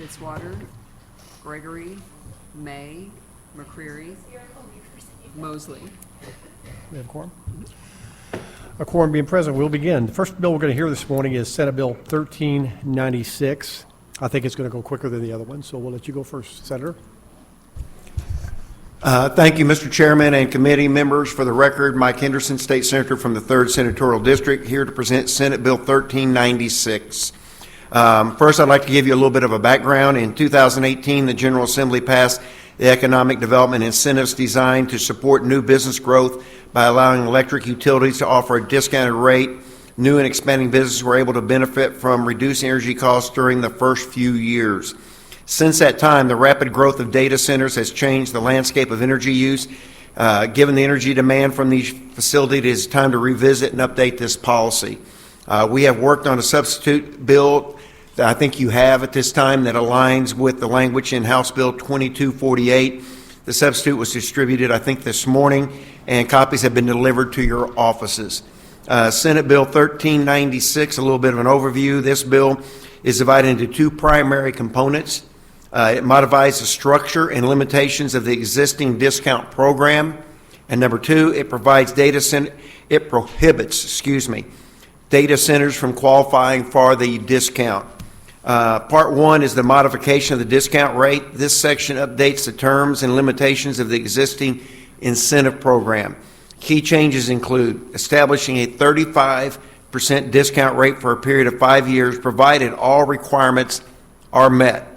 Fitzwater, Gregory, May, McCreary, Mosley. We have a quorum? A quorum being present, we'll begin. The first bill we're going to hear this morning is Senate Bill 1396. I think it's going to go quicker than the other one, so we'll let you go first, Senator. Thank you, Mr. Chairman and committee members. For the record, Mike Henderson, State Senator from the 3rd Senatorial District, here to present Senate Bill 1396. First, I'd like to give you a little bit of a background. In 2018, the General Assembly passed the economic development incentives designed to support new business growth by allowing electric utilities to offer a discounted rate. New and expanding businesses were able to benefit from reduced energy costs during the first few years. Since that time, the rapid growth of data centers has changed the landscape of energy use. Given the energy demand from these facilities, it is time to revisit and update this policy. We have worked on a substitute bill that I think you have at this time that aligns with the language in House Bill 2248. The substitute was distributed, I think, this morning, and copies have been delivered to your offices. Senate Bill 1396, a little bit of an overview. This bill is divided into two primary components. It modifies the structure and limitations of the existing discount program. And number two, it prohibits data centers from qualifying for the discount. Part one is the modification of the discount rate. This section updates the terms and limitations of the existing incentive program. Key changes include establishing a 35% discount rate for a period of 5 years, provided all requirements are met.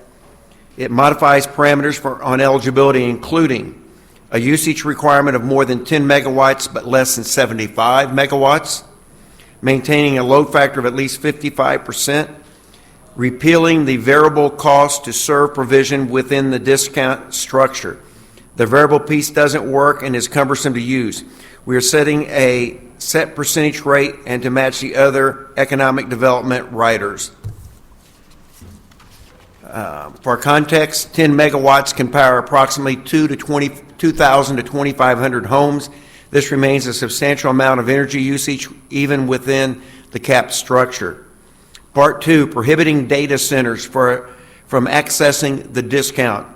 It modifies parameters on eligibility, including a usage requirement of more than 10 megawatts but less than 75 megawatts, maintaining a load factor of at least 55%, repealing the variable cost to serve provision within the discount structure. The variable piece doesn't work and is cumbersome to use. We are setting a set percentage rate and to match the other economic development riders. For context, 10 megawatts can power approximately 2,000 to 2,500 homes. This remains a substantial amount of energy usage even within the capped structure. Part two, prohibiting data centers from accessing the discount.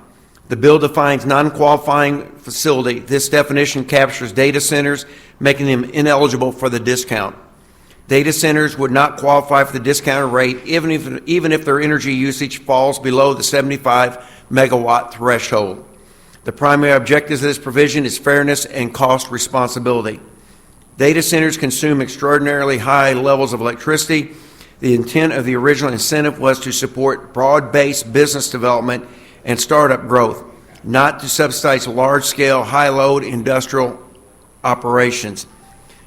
The bill defines non-qualifying facility. This definition captures data centers, making them ineligible for the discount. Data centers would not qualify for the discounted rate even if their energy usage falls below the 75 megawatt threshold. The primary objective of this provision is fairness and cost responsibility. Data centers consume extraordinarily high levels of electricity. The intent of the original incentive was to support broad-based business development and startup growth, not to subsidize large-scale, high-load industrial operations.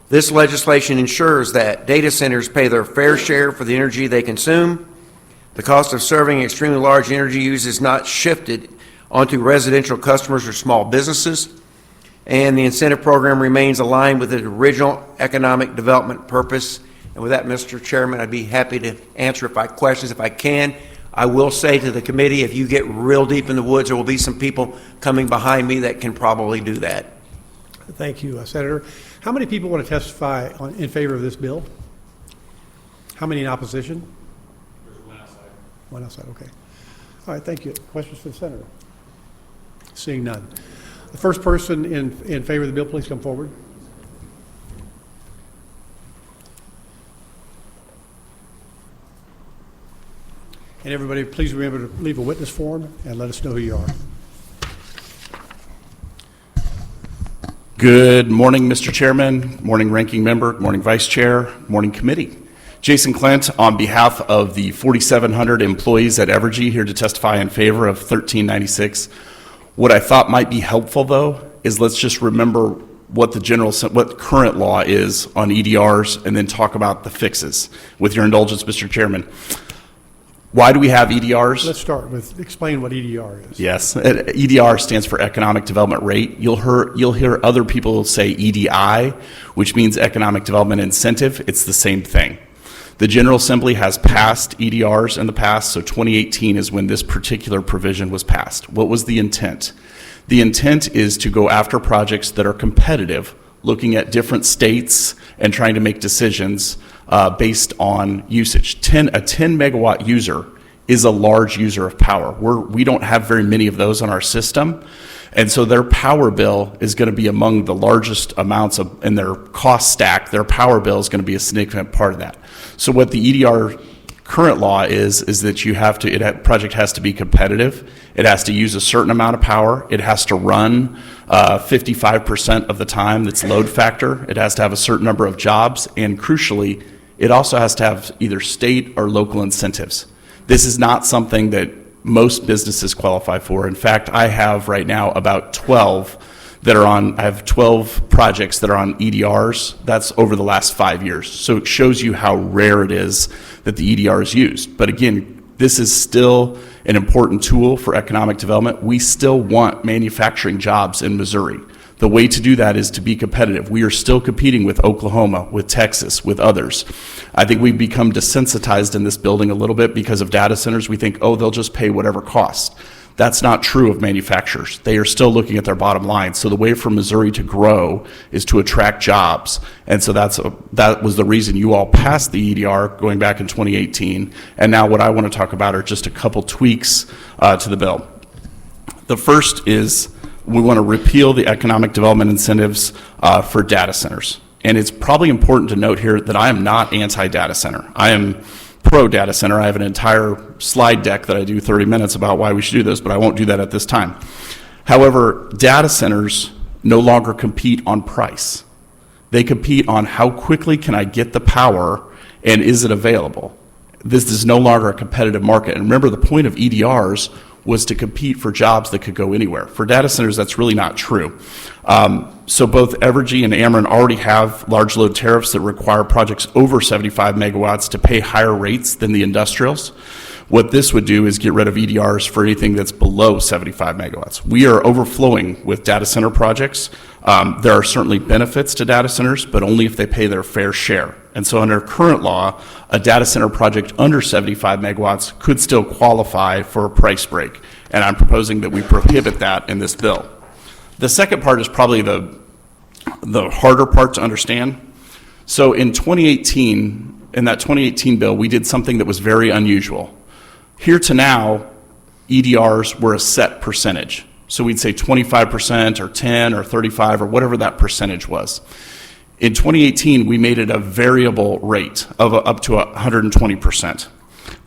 This legislation ensures that data centers pay their fair share for the energy they consume. The cost of serving extremely large energy use is not shifted onto residential customers or small businesses, and the incentive program remains aligned with the original economic development purpose. And with that, Mr. Chairman, I'd be happy to answer questions if I can. I will say to the committee, if you get real deep in the woods, there will be some people coming behind me that can probably do that. Thank you, Senator. How many people want to testify in favor of this bill? How many in opposition? There's one outside. One outside, okay. All right, thank you. Questions for the Senator? Seeing none. The first person in favor of the bill, please come forward. And everybody, please remember to leave a witness form and let us know who you are. Good morning, Mr. Chairman, morning Ranking Member, morning Vice Chair, morning Committee. Jason Clint on behalf of the 4,700 employees at Evergy here to testify in favor of 1396. What I thought might be helpful, though, is let's just remember what the current law is on EDRs and then talk about the fixes. With your indulgence, Mr. Chairman. Why do we have EDRs? Let's start with explain what EDR is. Yes, EDR stands for Economic Development Rate. You'll hear other people say EDI, which means Economic Development Incentive. It's the same thing. The General Assembly has passed EDRs in the past, so 2018 is when this particular provision was passed. What was the intent? The intent is to go after projects that are competitive, looking at different states and trying to make decisions based on usage. A 10 megawatt user is a large user of power. We don't have very many of those on our system. And so their power bill is going to be among the largest amounts of, in their cost stack, their power bill is going to be a significant part of that. So what the EDR current law is that you have to, project has to be competitive. It has to use a certain amount of power. It has to run 55% of the time that's load factor. It has to have a certain number of jobs. And crucially, it also has to have either state or local incentives. This is not something that most businesses qualify for. In fact, I have right now about 12 that are on, I have 12 projects that are on EDRs. That's over the last 5 years. So it shows you how rare it is that the EDR is used. But again, this is still an important tool for economic development. We still want manufacturing jobs in Missouri. The way to do that is to be competitive. We are still competing with Oklahoma, with Texas, with others. I think we've become desensitized in this building a little bit because of data centers. We think, oh, they'll just pay whatever cost. That's not true of manufacturers. They are still looking at their bottom line. So the way for Missouri to grow is to attract jobs. And so that was the reason you all passed the EDR going back in 2018. And now what I want to talk about are just a couple tweaks to the bill. The first is we want to repeal the economic development incentives for data centers. And it's probably important to note here that I am not anti-data center. I am pro-data center. I have an entire slide deck that I do 30 minutes about why we should do this, but I won't do that at this time. However, data centers no longer compete on price. They compete on how quickly can I get the power and is it available. This is no longer a competitive market. And remember, the point of EDRs was to compete for jobs that could go anywhere. For data centers, that's really not true. So both Evergy and Ameren already have large load tariffs that require projects over 75 megawatts to pay higher rates than the industrials. What this would do is get rid of EDRs for anything that's below 75 megawatts. We are overflowing with data center projects. There are certainly benefits to data centers, but only if they pay their fair share. And so under current law, a data center project under 75 megawatts could still qualify for a price break. And I'm proposing that we prohibit that in this bill. The second part is probably the harder part to understand. So in 2018, in that 2018 bill, we did something that was very unusual. Here to now, EDRs were a set percentage. So we'd say 25% or 10 or 35 or whatever that percentage was. In 2018, we made it a variable rate of up to 120%.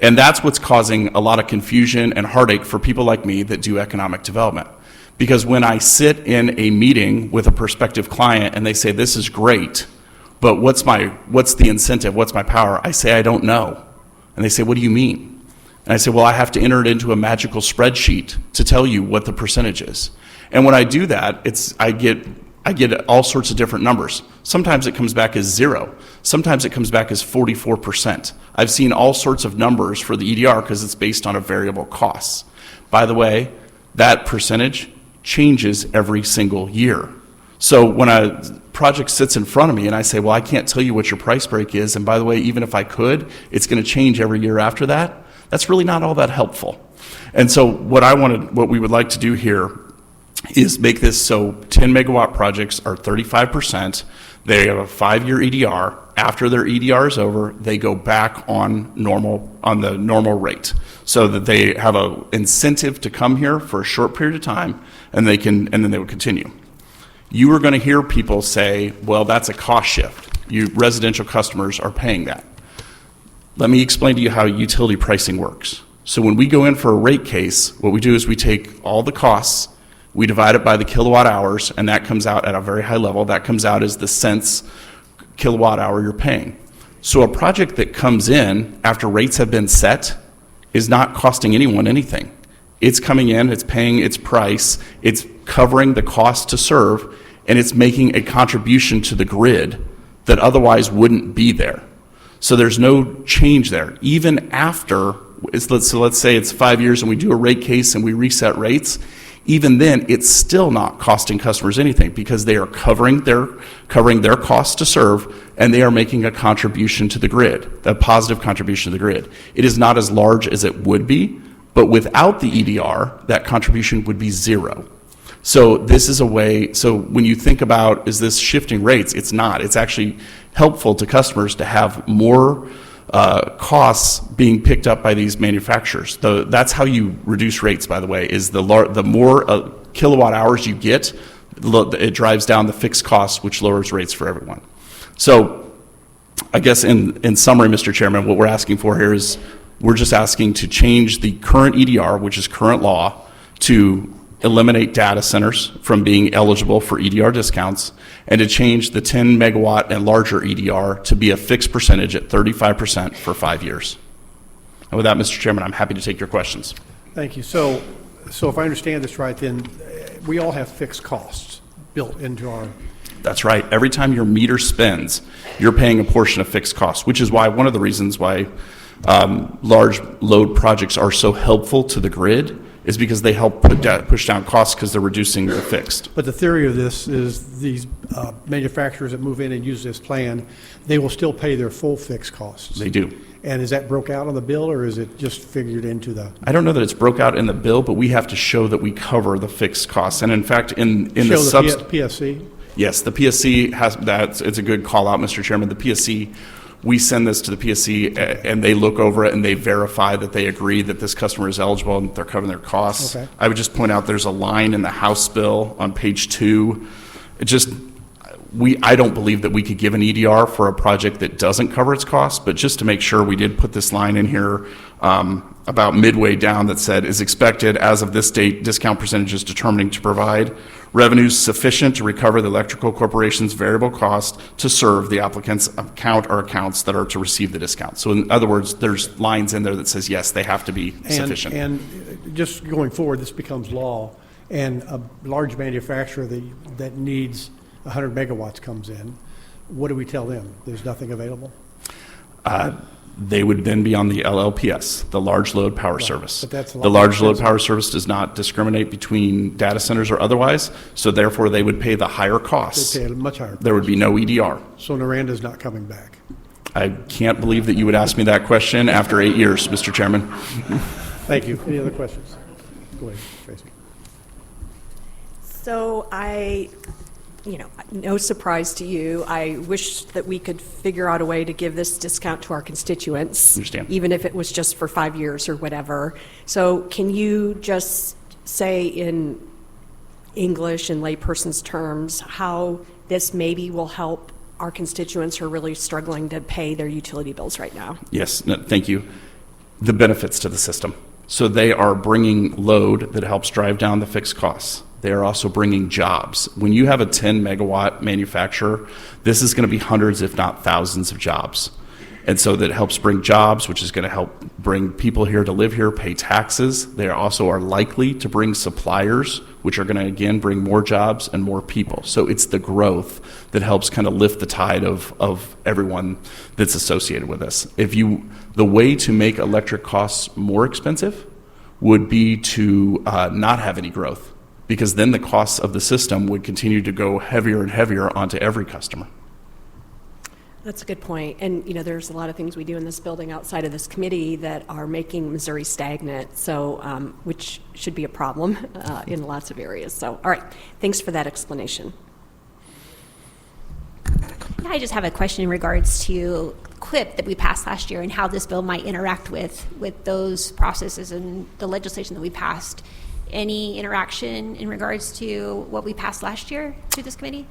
And that's what's causing a lot of confusion and heartache for people like me that do economic development. Because when I sit in a meeting with a prospective client and they say, this is great, but what's the incentive? What's my power? I say, I don't know. And they say, what do you mean? And I say, well, I have to enter it into a magical spreadsheet to tell you what the percentage is. And when I do that, I get all sorts of different numbers. Sometimes it comes back as 0. Sometimes it comes back as 44%. I've seen all sorts of numbers for the EDR because it's based on a variable cost. By the way, that percentage changes every single year. So when a project sits in front of me and I say, well, I can't tell you what your price break is, and by the way, even if I could, it's going to change every year after that, that's really not all that helpful. And so what we would like to do here is make this so 10 megawatt projects are 35%. They have a 5-year EDR. After their EDR is over, they go back on the normal rate, so that they have an incentive to come here for a short period of time, and then they would continue. You are going to hear people say, well, that's a cost shift. You residential customers are paying that. Let me explain to you how utility pricing works. So when we go in for a rate case, what we do is we take all the costs, we divide it by the kilowatt hours, and that comes out at a very high level. That comes out as the cents kilowatt hour you're paying. So a project that comes in after rates have been set is not costing anyone anything. It's coming in, it's paying its price, it's covering the cost to serve, and it's making a contribution to the grid that otherwise wouldn't be there. So there's no change there. Even after, let's say it's 5 years and we do a rate case and we reset rates, even then it's still not costing customers anything because they are covering their costs to serve, and they are making a contribution to the grid, a positive contribution to the grid. It is not as large as it would be, but without the EDR, that contribution would be 0. So this is a way, so when you think about, is this shifting rates? It's not. It's actually helpful to customers to have more costs being picked up by these manufacturers. That's how you reduce rates, by the way, is the more kilowatt hours you get, it drives down the fixed costs, which lowers rates for everyone. So I guess in summary, Mr. Chairman, what we're asking for here is we're just asking to change the current EDR, which is current law, to eliminate data centers from being eligible for EDR discounts, and to change the 10 megawatt and larger EDR to be a fixed percentage at 35% for 5 years. And with that, Mr. Chairman, I'm happy to take your questions. Thank you. So if I understand this right, then we all have fixed costs built into our... That's right. Every time your meter spins, you're paying a portion of fixed costs, which is why one of the reasons why large load projects are so helpful to the grid is because they help push down costs because they're reducing the fixed. But the theory of this is these manufacturers that move in and use this plan, they will still pay their full fixed costs. They do. And is that broke out on the bill, or is it just figured into the... I don't know that it's broke out in the bill, but we have to show that we cover the fixed costs. And in fact, in the PSC? Yes, the PSC has that. It's a good call out, Mr. Chairman. The PSC, we send this to the PSC and they look over it and they verify that they agree that this customer is eligible and they're covering their costs. Okay. I would just point out there's a line in the House bill on page 2. I don't believe that we could give an EDR for a project that doesn't cover its costs, but just to make sure, we did put this line in here about midway down that said, is expected as of this date, discount percentages determining to provide revenues sufficient to recover the electrical corporation's variable cost to serve the applicant's account or accounts that are to receive the discount. So in other words, there's lines in there that says, yes, they have to be sufficient. And just going forward, this becomes law, and a large manufacturer that needs 100 megawatts comes in, what do we tell them? There's nothing available? They would then be on the LLPS, the Large Load Power Service. But that's a lot the Large more Load Power Service does not discriminate between data centers or otherwise, so therefore they would pay the higher costs. They pay a much higher. There would be no EDR. So Noranda's not coming back? I can't believe that you would ask me that question after 8 years, Mr. Chairman. Thank you. Any other questions? Go ahead, Tracy. So no surprise to you, I wish that we could figure out a way to give this discount to our constituents. Understand. Even if it was just for 5 years or whatever. So can you just say in English and layperson's terms how this maybe will help our constituents who are really struggling to pay their utility bills right now? Yes, no, thank you. The benefits to the system. So they are bringing load that helps drive down the fixed costs. They are also bringing jobs. When you have a 10 megawatt manufacturer, this is going to be hundreds, if not thousands of jobs. And so that helps bring jobs, which is going to help bring people here to live here, pay taxes. They also are likely to bring suppliers, which are going to, again, bring more jobs and more people. So it's the growth that helps kind of lift the tide of everyone that's associated with this. The way to make electric costs more expensive would be to not have any growth, because then the costs of the system would continue to go heavier and heavier onto every customer. That's a good point. And, there's a lot of things we do in this building outside of this committee that are making Missouri stagnant, so which should be a problem in lots of areas. So, all right, thanks for that explanation. I just have a question in regards to QUIP that we passed last year and how this bill might interact with those processes and the legislation that we passed. Any interaction in regards to what we passed last year through this committee?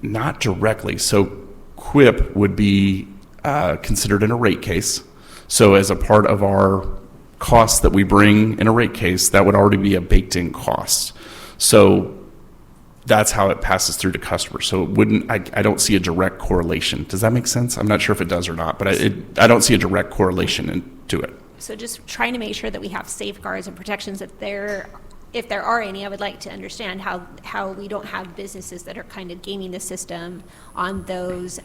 Not directly. So QUIP would be considered in a rate case. So as a part of our costs that we bring in a rate case, that would already be a baked-in cost. So that's how it passes through to customers. So it wouldn't. I don't see a direct correlation. Does that make sense? I'm not sure if it does or not, but I don't see a direct correlation to it. So just trying to make sure that we have safeguards and protections if there are any. I would like to understand how we don't have businesses that are kind of gaming the system on those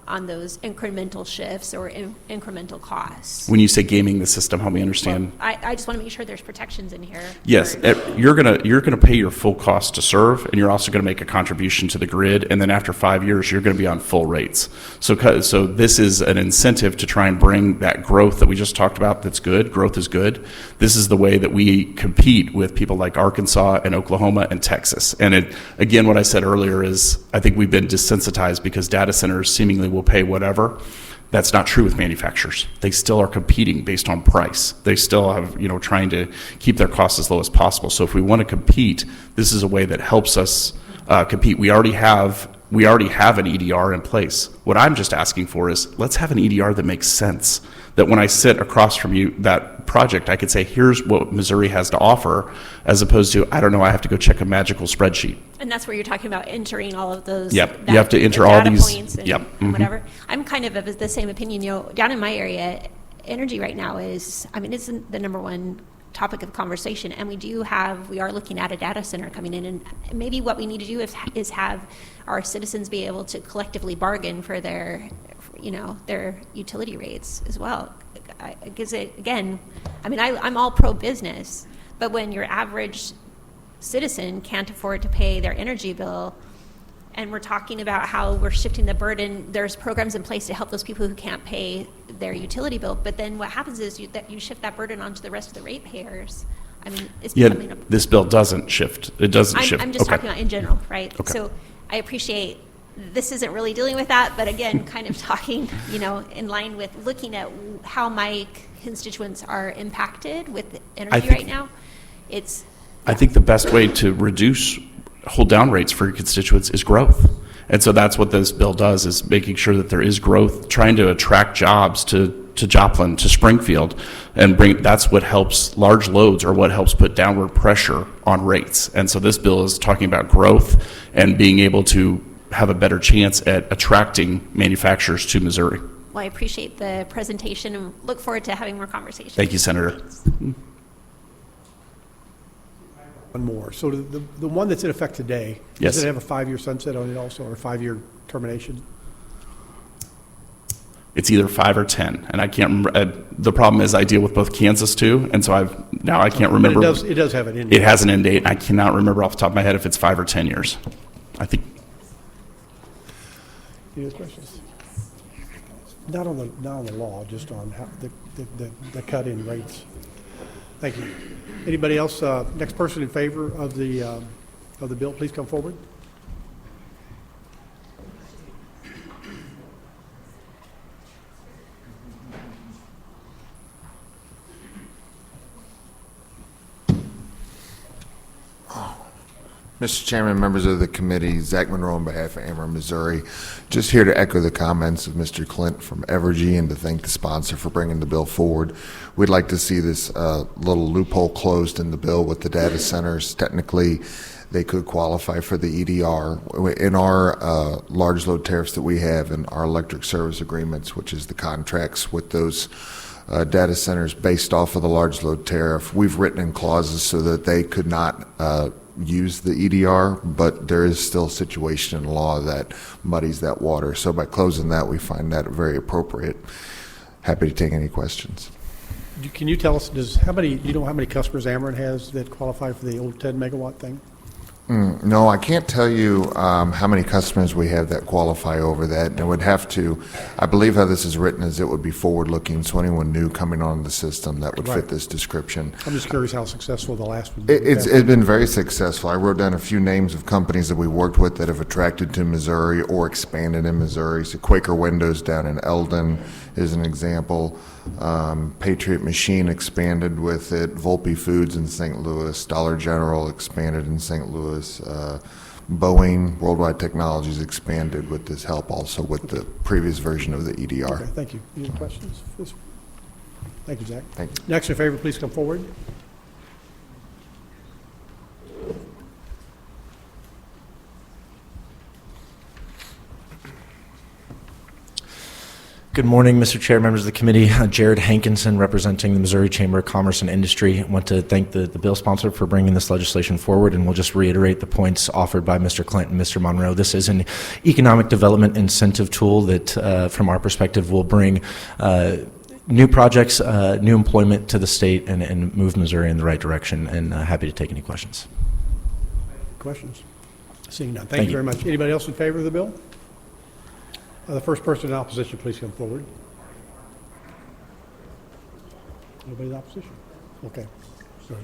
incremental shifts or incremental costs. When you say gaming the system, help me understand. Well, I just want to make sure there's protections in here. Yes, you're gonna pay your full cost to serve, and you're also gonna make a contribution to the grid, and then after 5 years, you're gonna be on full rates. So this is an incentive to try and bring that growth that we just talked about. That's good. Growth is good. This is the way that we compete with people like Arkansas and Oklahoma and Texas. And again, what I said earlier is I think we've been desensitized because data centers seemingly will pay whatever. That's not true with manufacturers. They still are competing based on price. They still have, trying to keep their costs as low as possible. So if we want to compete, this is a way that helps us compete. We already have an EDR in place. What I'm just asking for is, let's have an EDR that makes sense. That when I sit across from you, that project, I could say, here's what Missouri has to offer, as opposed to, I don't know, I have to go check a magical spreadsheet. And that's where you're talking about entering all of those. Yep, you have to enter all data these. points and Yep. whatever. I'm kind of the same opinion. Down in my area, energy right now is, it's the number one topic of conversation, and we are looking at a data center coming in, and maybe what we need to do is have our citizens be able to collectively bargain for their utility rates as well. Because I'm all pro-business, but when your average citizen can't afford to pay their energy bill, and we're talking about how we're shifting the burden, there's programs in place to help those people who can't pay their utility bill, but then what happens is you shift that burden onto the rest of the ratepayers. It's becoming this bill doesn't shift. It doesn't shift. I'm just Okay. talking about in general, right? Okay. So I appreciate this isn't really dealing with that, but again, kind of talking, in line with looking at how my constituents are impacted with energy right now. I think the best way to hold down rates for your constituents is growth. And so that's what this bill does, is making sure that there is growth, trying to attract jobs to Joplin, to Springfield, and that's what helps. Large loads are what helps put downward pressure on rates. And so this bill is talking about growth and being able to have a better chance at attracting manufacturers to Missouri. Well, I appreciate the presentation and look forward to having more conversations. Thank you, Senator. One more. So the one that's in effect today, Yes. does it have a 5-year sunset on it also, or a 5-year termination? It's either 5 or 10, and I can't remember. The problem is I deal with both Kansas too, and so I can't remember. But it does have an end date. It has an end date, and I cannot remember off the top of my head if it's 5 or 10 years. I think. Any other questions? Not on the law, just on how the cut in rates. Thank you. Anybody else? Next person in favor of the bill, please come forward. Mr. Chairman, members of the committee, Zach Monroe on behalf of Ameren, Missouri. Just here to echo the comments of Mr. Clint from Evergy and to thank the sponsor for bringing the bill forward. We'd like to see this little loophole closed in the bill with the data centers. Technically, they could qualify for the EDR. In our large load tariffs that we have in our electric service agreements, which is the contracts with those data centers based off of the large load tariff, we've written in clauses so that they could not use the EDR, but there is still a situation in law that muddies that water. So by closing that, we find that very appropriate. Happy to take any questions. Can you tell us, do you know how many customers Ameren has that qualify for the old 10 megawatt thing? No, I can't tell you how many customers we have that qualify over that. And it would have to, I believe how this is written is it would be forward-looking, so anyone new coming on the system that would Right. fit this description. I'm just curious how successful the last one. It's been very successful. I wrote down a few names of companies that we worked with that have attracted to Missouri or expanded in Missouri. So Quaker Windows down in Eldon is an example. Patriot Machine expanded with it. Volpe Foods in St. Louis. Dollar General expanded in St. Louis. Boeing Worldwide Technologies expanded with this help also with the previous version of the EDR. Okay, thank you. Any questions? Thank you, Zach. Thank you. Next in favor, please come forward. Good morning, Mr. Chair, members of the committee. Jared Hankinson, representing the Missouri Chamber of Commerce and Industry. I want to thank the bill sponsor for bringing this legislation forward, and we'll just reiterate the points offered by Mr. Clint and Mr. Monroe. This is an economic development incentive tool that, from our perspective, will bring new projects, new employment to the state and move Missouri in the right direction, and happy to take any questions. Questions? Seeing none. Thank you very much. Anybody else in favor of the bill? The first person in opposition, please come forward. Nobody in opposition? Okay. Sorry.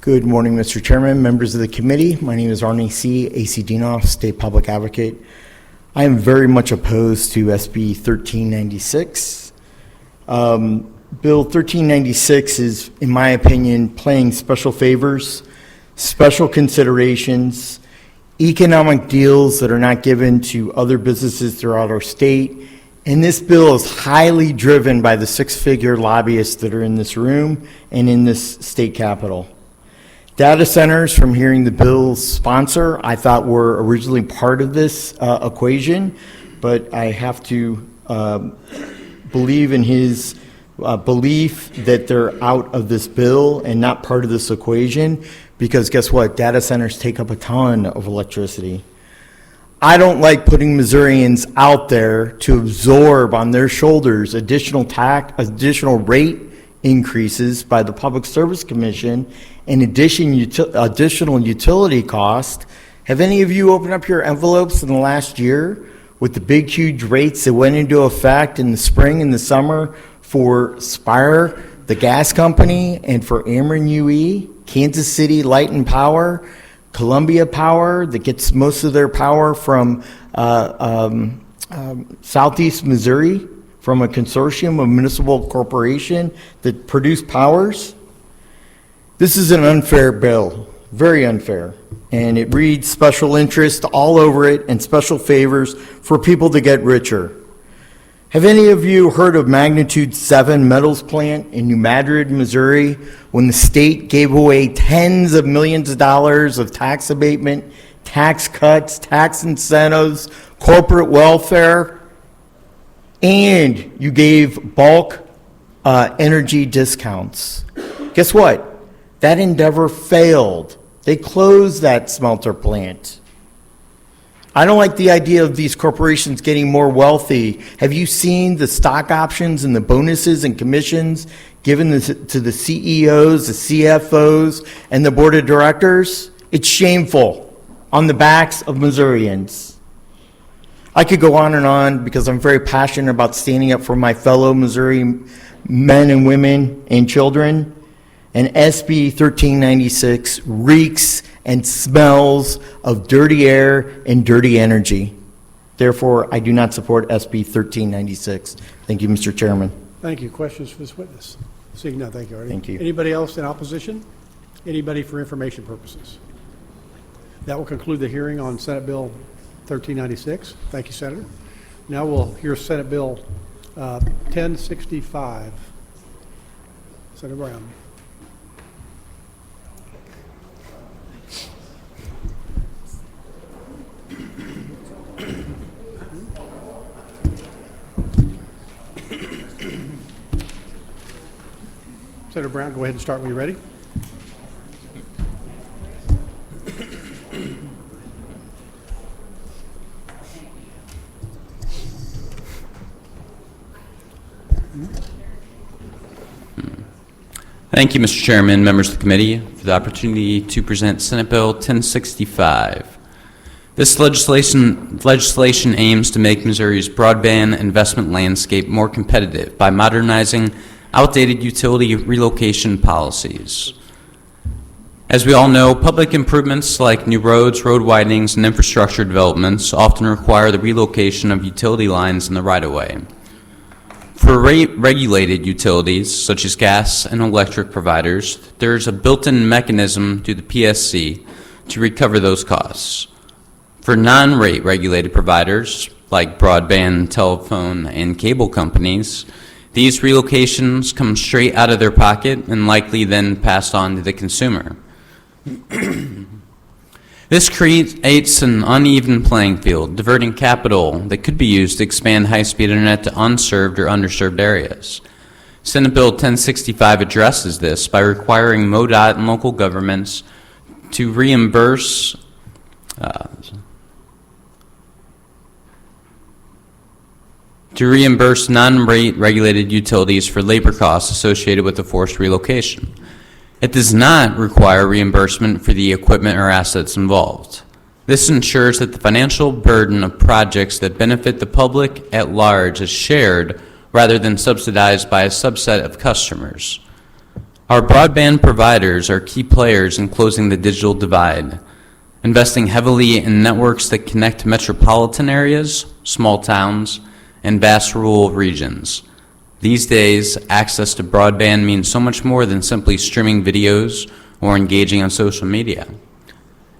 Good morning, Mr. Chairman, members of the committee. My name is Arnie C., AC Dinoff, State Public Advocate. I am very much opposed to SB 1396. Bill 1396 is, in my opinion, playing special favors, special considerations, economic deals that are not given to other businesses throughout our state. And this bill is highly driven by the six-figure lobbyists that are in this room and in this state capitol. Data centers, from hearing the bill's sponsor, I thought were originally part of this equation, but I have to believe in his belief that they're out of this bill and not part of this equation, because guess what? Data centers take up a ton of electricity. I don't like putting Missourians out there to absorb on their shoulders additional rate increases by the Public Service Commission and additional utility cost. Have any of you opened up your envelopes in the last year with the big, huge rates that went into effect in the spring and the summer for Spire, the gas company, and for Ameren UE, Kansas City Light and Power, Columbia Power, that gets most of their power from Southeast Missouri, from a consortium of municipal corporation that produce powers? This is an unfair bill, very unfair, and it reads special interest all over it and special favors for people to get richer. Have any of you heard of Magnitude 7 metals plant in New Madrid, Missouri, when the state gave away tens of millions of dollars of tax abatement, tax cuts, tax incentives, corporate welfare, and you gave bulk energy discounts? Guess what? That endeavor failed. They closed that smelter plant. I don't like the idea of these corporations getting more wealthy. Have you seen the stock options and the bonuses and commissions given to the CEOs, the CFOs, and the board of directors? It's shameful on the backs of Missourians. I could go on because I'm very passionate about standing up for my fellow Missouri men and women and children. And SB 1396 reeks and smells of dirty air and dirty energy. Therefore, I do not support SB 1396. Thank you, Mr. Chairman. Thank you. Questions for this witness? Seeing none, thank you, Artie. Thank you. Anybody else in opposition? Anybody for information purposes? That will conclude the hearing on Senate Bill 1396. Thank you, Senator. Now we'll hear Senate Bill 1065. Senator Brown. Senator Brown, go ahead and start when you're ready. Thank you, Mr. Chairman, members of the committee, for the opportunity to present Senate Bill 1065. This legislation aims to make Missouri's broadband investment landscape more competitive by modernizing outdated utility relocation policies. As we all know, public improvements like new roads, road widenings, and infrastructure developments often require the relocation of utility lines in the right-of-way. For rate-regulated utilities, such as gas and electric providers, there's a built-in mechanism through the PSC to recover those costs. For non-rate regulated providers, like broadband, telephone, and cable companies, these relocations come straight out of their pocket and likely then passed on to the consumer. This creates an uneven playing field, diverting capital that could be used to expand high-speed internet to unserved or underserved areas. Senate Bill 1065 addresses this by requiring MoDOT and local governments to reimburse non-rate regulated utilities for labor costs associated with the forced relocation. It does not require reimbursement for the equipment or assets involved. This ensures that the financial burden of projects that benefit the public at large is shared rather than subsidized by a subset of customers. Our broadband providers are key players in closing the digital divide, investing heavily in networks that connect metropolitan areas, small towns, and vast rural regions. These days, access to broadband means so much more than simply streaming videos or engaging on social media.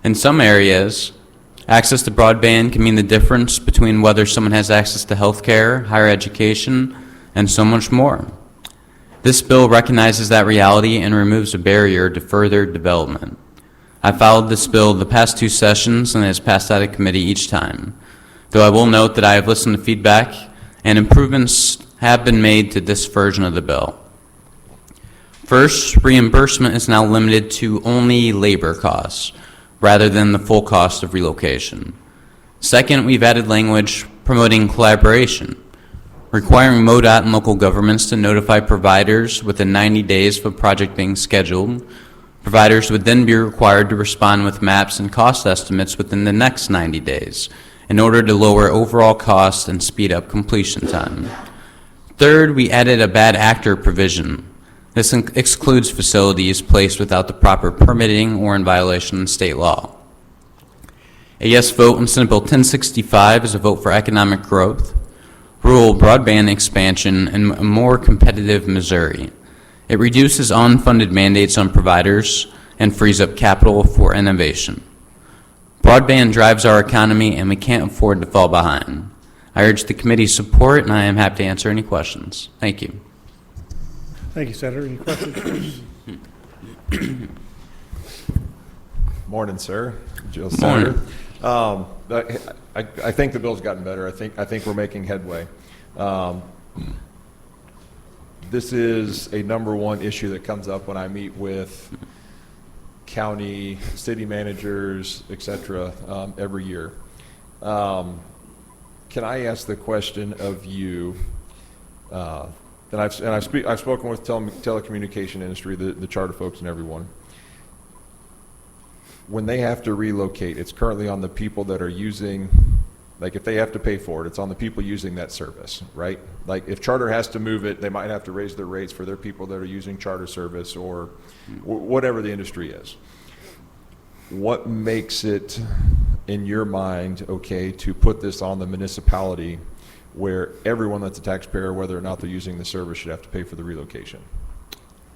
In some areas, access to broadband can mean the difference between whether someone has access to health care, higher education, and so much more. This bill recognizes that reality and removes a barrier to further development. I followed this bill the past 2 sessions and it has passed out of committee each time, though I will note that I have listened to feedback and improvements have been made to this version of the bill. First, reimbursement is now limited to only labor costs, rather than the full cost of relocation. Second, we've added language promoting collaboration, requiring MoDOT and local governments to notify providers within 90 days of a project being scheduled. Providers would then be required to respond with maps and cost estimates within the next 90 days in order to lower overall costs and speed up completion time. Third, we added a bad actor provision. This excludes facilities placed without the proper permitting or in violation of state law. A yes vote on Senate Bill 1065 is a vote for economic growth, rural broadband expansion, and a more competitive Missouri. It reduces unfunded mandates on providers and frees up capital for innovation. Broadband drives our economy, and we can't afford to fall behind. I urge the committee's support, and I am happy to answer any questions. Thank you. Thank you, Senator. Any questions? Morning, sir. Jill Morning. Senator. I think the bill's gotten better. I think we're making headway. This is a #1 issue that comes up when I meet with county, city managers, et cetera, every year. Can I ask the question of you? And I've spoken with telecommunication industry, the charter folks and everyone. When they have to relocate, it's currently on the people that are using, like if they have to pay for it, it's on the people using that service, right? Like if charter has to move it, they might have to raise their rates for their people that are using charter service or whatever the industry is. What makes it, in your mind, okay to put this on the municipality where everyone that's a taxpayer, whether or not they're using the service, should have to pay for the relocation?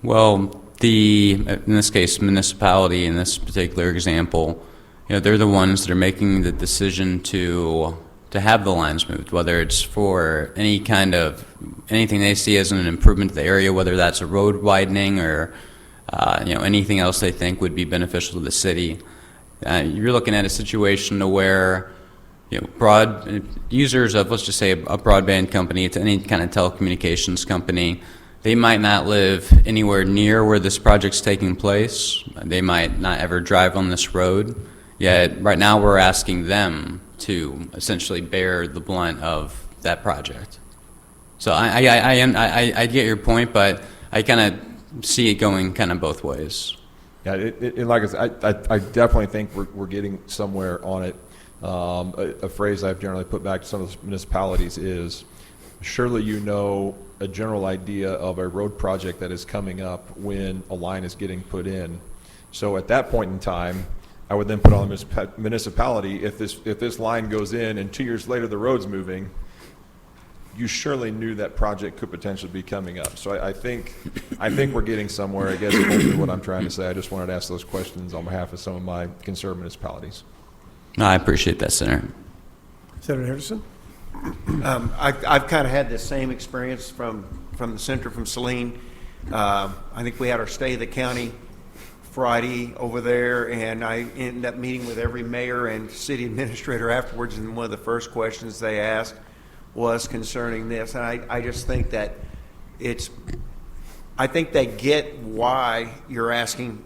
Well, in this case, municipality, in this particular example, they're the ones that are making the decision to have the lines moved, whether it's for anything they see as an improvement to the area, whether that's a road widening or anything else they think would be beneficial to the city. You're looking at a situation to where broad users of, let's just say, a broadband company, it's any kind of telecommunications company, they might not live anywhere near where this project's taking place. They might not ever drive on this road. Yet right now we're asking them to essentially bear the brunt of that project. So I get your point, but I kind of see it going kind of both ways. Yeah, like I said, I definitely think we're getting somewhere on it. A phrase I've generally put back to some of the municipalities is, surely you know a general idea of a road project that is coming up when a line is getting put in. So at that point in time, I would then put on the municipality, if this line goes in and 2 years later the road's moving, you surely knew that project could potentially be coming up. So I think we're getting somewhere. I guess is mostly what I'm trying to say. I just wanted to ask those questions on behalf of some of my concerned municipalities. No, I appreciate that, Senator. Senator Henderson? I've kind of had the same experience from the senator from Saline. I think we had our State of the County Friday over there, and I ended up meeting with every mayor and city administrator afterwards, and one of the first questions they asked was concerning this. And I just think that I think they get why you're asking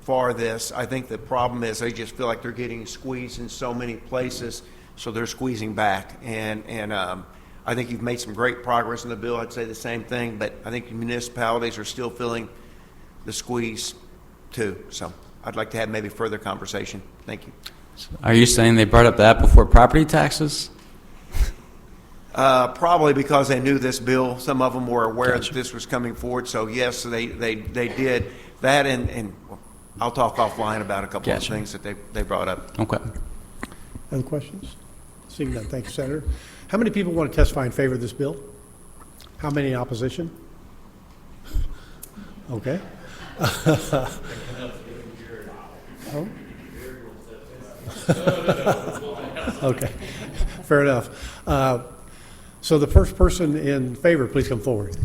for this. I think the problem is they just feel like they're getting squeezed in so many places, so they're squeezing back. And I think you've made some great progress in the bill. I'd say the same thing, but I think municipalities are still feeling the squeeze too. So I'd like to have maybe further conversation. Thank you. Are you saying they brought up that before property taxes? Probably because they knew this bill. Some of them were aware that this was coming forward. So yes, they did that, and I'll talk offline about a couple of things that they brought up. Okay. Other questions? Seeing none, thank you, Senator. How many people want to testify in favor of this bill? How many in opposition? Okay. Oh? Okay, fair enough. So the first person in favor, please come forward.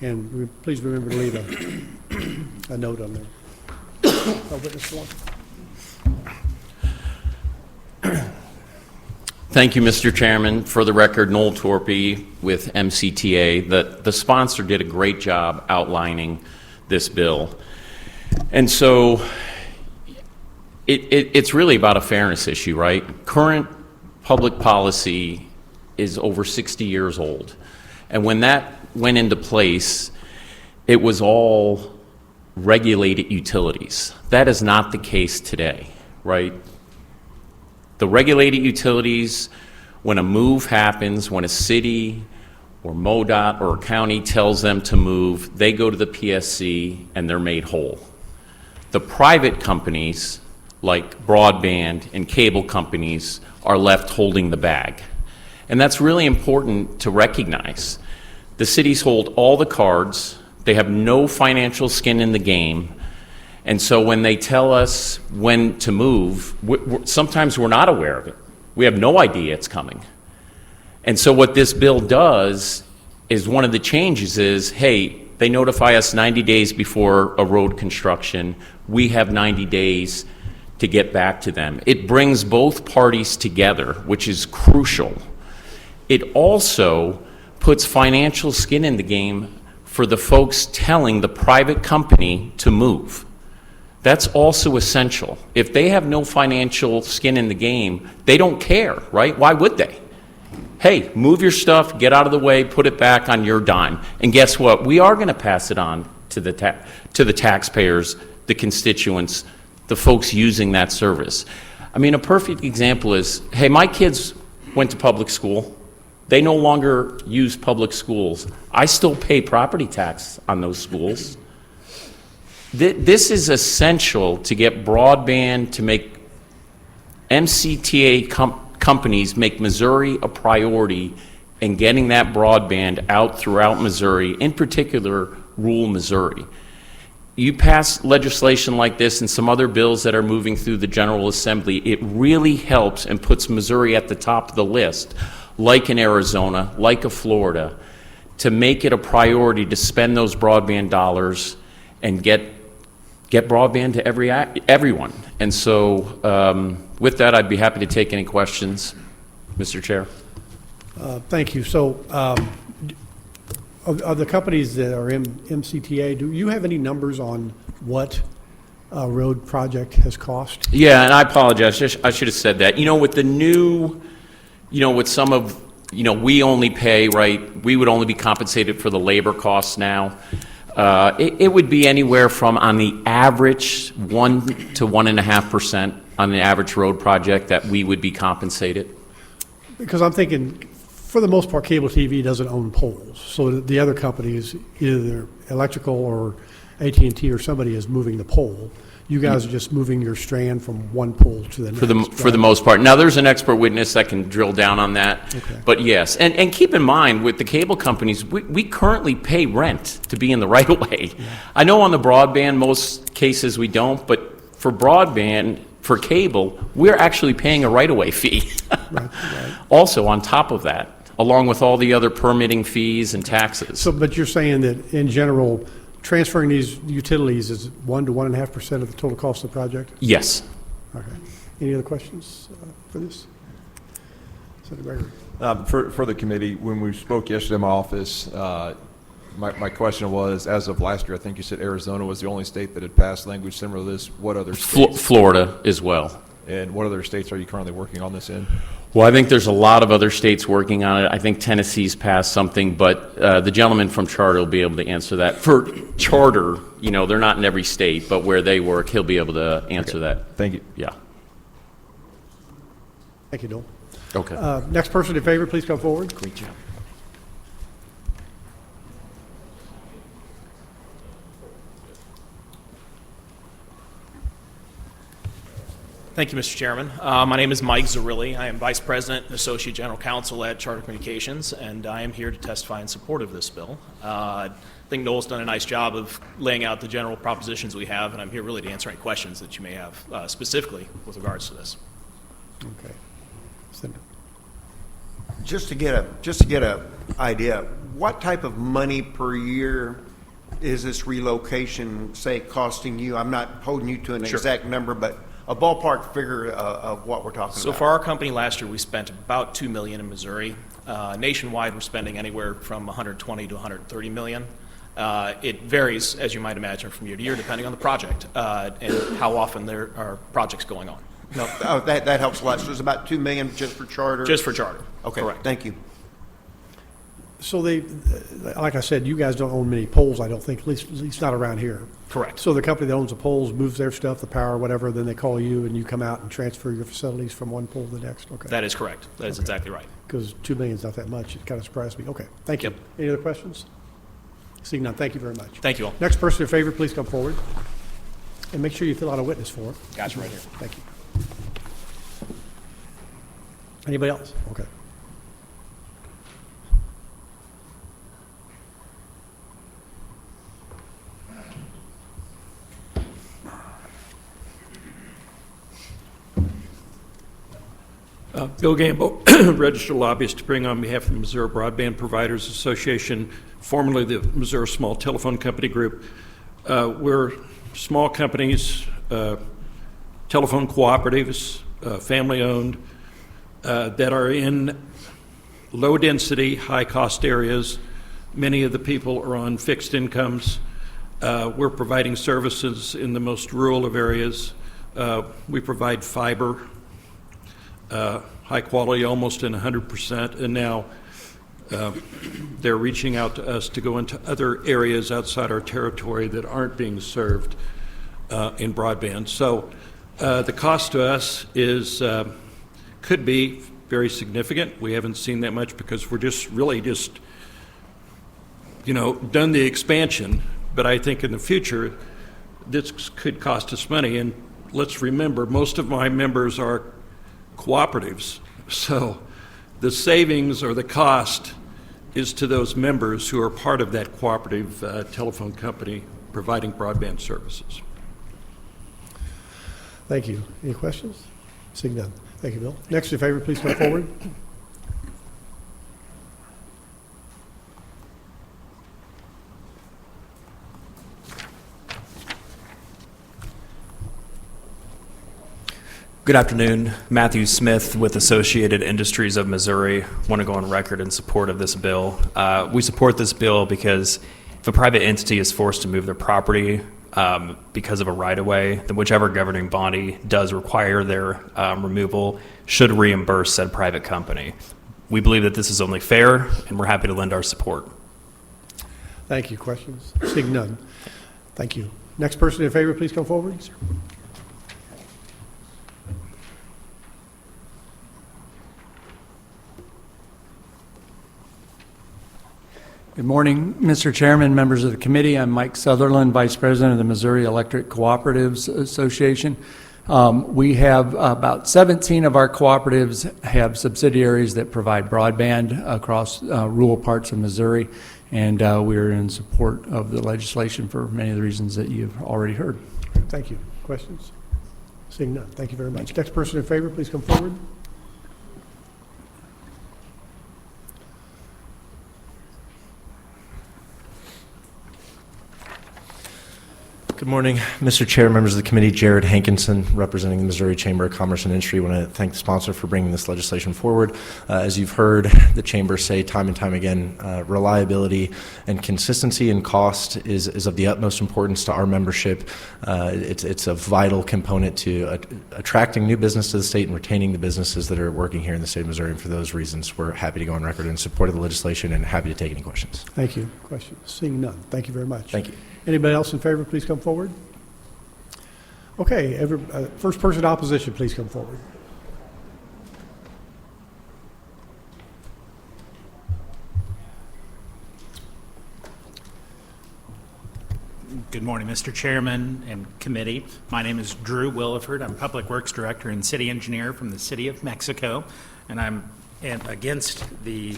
And please remember to leave a note on there. A witness form. Thank you, Mr. Chairman. For the record, Noel Torpy with MCTA. The sponsor did a great job outlining this bill. And so it's really about a fairness issue, right? Current public policy is over 60 years old. And when that went into place, it was all regulated utilities. That is not the case today, right? The regulated utilities, when a move happens, when a city or MoDOT or a county tells them to move, they go to the PSC and they're made whole. The private companies, like broadband and cable companies, are left holding the bag. And that's really important to recognize. The cities hold all the cards. They have no financial skin in the game. And so when they tell us when to move, sometimes we're not aware of it. We have no idea it's coming. And so what this bill does is, one of the changes is, hey, they notify us 90 days before a road construction. We have 90 days to get back to them. It brings both parties together, which is crucial. It also puts financial skin in the game for the folks telling the private company to move. That's also essential. If they have no financial skin in the game, they don't care, right? Why would they? Hey, move your stuff, get out of the way, put it back on your dime. And guess what? We are going to pass it on to the taxpayers, the constituents, the folks using that service. I mean, a perfect example is, hey, my kids went to public school. They no longer use public schools. I still pay property tax on those schools. This is essential to get broadband, to make MCTA companies make Missouri a priority in getting that broadband out throughout Missouri, in particular rural Missouri. You pass legislation like this and some other bills that are moving through the General Assembly, it really helps and puts Missouri at the top of the list, like in Arizona, like in Florida, to make it a priority to spend those broadband dollars and get broadband to everyone. And so with that, I'd be happy to take any questions, Mr. Chair. Thank you. So of the companies that are in MCTA, do you have any numbers on what a road project has cost? Yeah, and I apologize. I should have said that. You know, with the new, with some of, we only pay, right, we would only be compensated for the labor costs now. It would be anywhere from, on the average, 1 to 1.5% on the average road project that we would be compensated. Because I'm thinking, for the most part, cable TV doesn't own poles. So the other companies, either electrical or AT&T or somebody is moving the pole. You guys are just moving your strand from one pole to the next. For the most part. Now, there's an expert witness that can drill down on that. Okay. But yes, and keep in mind, with the cable companies, we currently pay rent to be in the right-of-way. Yeah. I know on the broadband, most cases we don't, but for broadband, for cable, we're actually paying a right-of-way fee. Right. Also, on top of that, along with all the other permitting fees and taxes. So, but you're saying that, in general, transferring these utilities is 1 to 1.5% of the total cost of the project? Yes. Okay. Any other questions for this? Senator Gregory. For the committee, when we spoke yesterday in my office, my question was, as of last year, I think you said Arizona was the only state that had passed language similar to this. What other states? Florida as well. And what other states are you currently working on this in? Well, I think there's a lot of other states working on it. I think Tennessee's passed something, but the gentleman from Charter will be able to answer that. For Charter, they're not in every state, but where they work, he'll be able to answer that. Thank you. Yeah. Thank you, Bill. Okay. Next person in favor, please come forward. Great job. Thank you, Mr. Chairman. My name is Mike Zarilli. I am Vice President and Associate General Counsel at Charter Communications, and I am here to testify in support of this bill. I think Noel's done a nice job of laying out the general propositions we have, and I'm here really to answer any questions that you may have specifically with regards to this. Okay. Senator. Just to get a idea, what type of money per year is this relocation, say, costing you? I'm not holding you to an Sure. exact number, but a ballpark figure of what we're talking So about. for our company last year, we spent about $2 million in Missouri. Nationwide, we're spending anywhere from $120 to $130 million. It varies, as you might imagine, from year to year, depending on the project and how often there are projects going on. No, that helps a lot. So it's about $2 million just for charter? Just for charter. Okay, Correct. thank you. So they, like I said, you guys don't own many poles, I don't think, at least not around here. Correct. So the company that owns the poles moves their stuff, the power, whatever, then they call you and you come out and transfer your facilities from one pole to the next? Okay. That is correct. That is exactly right. Because $2 million is not that much. It kind of surprised me. Okay, thank you. Yep. Any other questions? Seeing none, thank you very much. Thank you all. Next person in favor, please come forward. And make sure you fill out a witness form. Gotcha, right here. Thank you. Anybody else? Okay. Bill Gamble, registered lobbyist to bring on behalf of the Missouri Broadband Providers Association, formerly the Missouri Small Telephone Company Group. We're small companies, telephone cooperatives, family-owned, that are in low-density, high-cost areas. Many of the people are on fixed incomes. We're providing services in the most rural of areas. We provide fiber, high quality, almost in 100%, and now they're reaching out to us to go into other areas outside our territory that aren't being served in broadband. So the cost to us is could be very significant. We haven't seen that much because we're just done the expansion, but I think in the future this could cost us money. And let's remember, most of my members are cooperatives, so the savings or the cost is to those members who are part of that cooperative telephone company providing broadband services. Thank you. Any questions? Seeing none. Thank you, Bill. Next in favor, please come forward. Good afternoon. Matthew Smith with Associated Industries of Missouri. Want to go on record in support of this bill. We support this bill because if a private entity is forced to move their property because of a right-of-way, then whichever governing body does require their removal should reimburse said private company. We believe that this is only fair, and we're happy to lend our support. Thank you. Questions? Seeing none. Thank you. Next person in favor, please come forward. Good morning, Mr. Chairman, members of the committee. I'm Mike Sutherland, Vice President of the Missouri Electric Cooperatives Association. We have about 17 of our cooperatives have subsidiaries that provide broadband across rural parts of Missouri, and we are in support of the legislation for many of the reasons that you've already heard. Thank you. Questions? Seeing none. Thank you very much. Next person in favor, please come forward. Good morning, Mr. Chair, members of the committee. Jared Hankinson, representing the Missouri Chamber of Commerce and Industry. I want to thank the sponsor for bringing this legislation forward. As you've heard the Chamber say time and time again, reliability and consistency in cost is of the utmost importance to our membership. It's a vital component to attracting new business to the state and retaining the businesses that are working here in the state of Missouri. And for those reasons, we're happy to go on record in support of the legislation and happy to take any questions. Thank you. Questions? Seeing none. Thank you very much. Thank you. Anybody else in favor, please come forward. Okay, first person in opposition, please come forward. Good morning, Mr. Chairman and committee. My name is Drew Williford. I'm Public Works Director and City Engineer from the City of Mexico, and I'm against the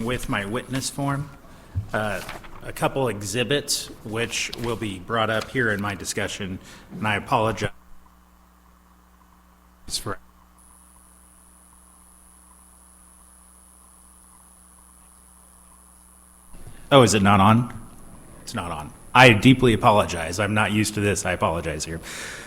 with my witness form. A couple exhibits which will be brought up here in my discussion, and I apologize for. Oh, is it not on? It's not on. I deeply apologize. I'm not used to this. I apologize here.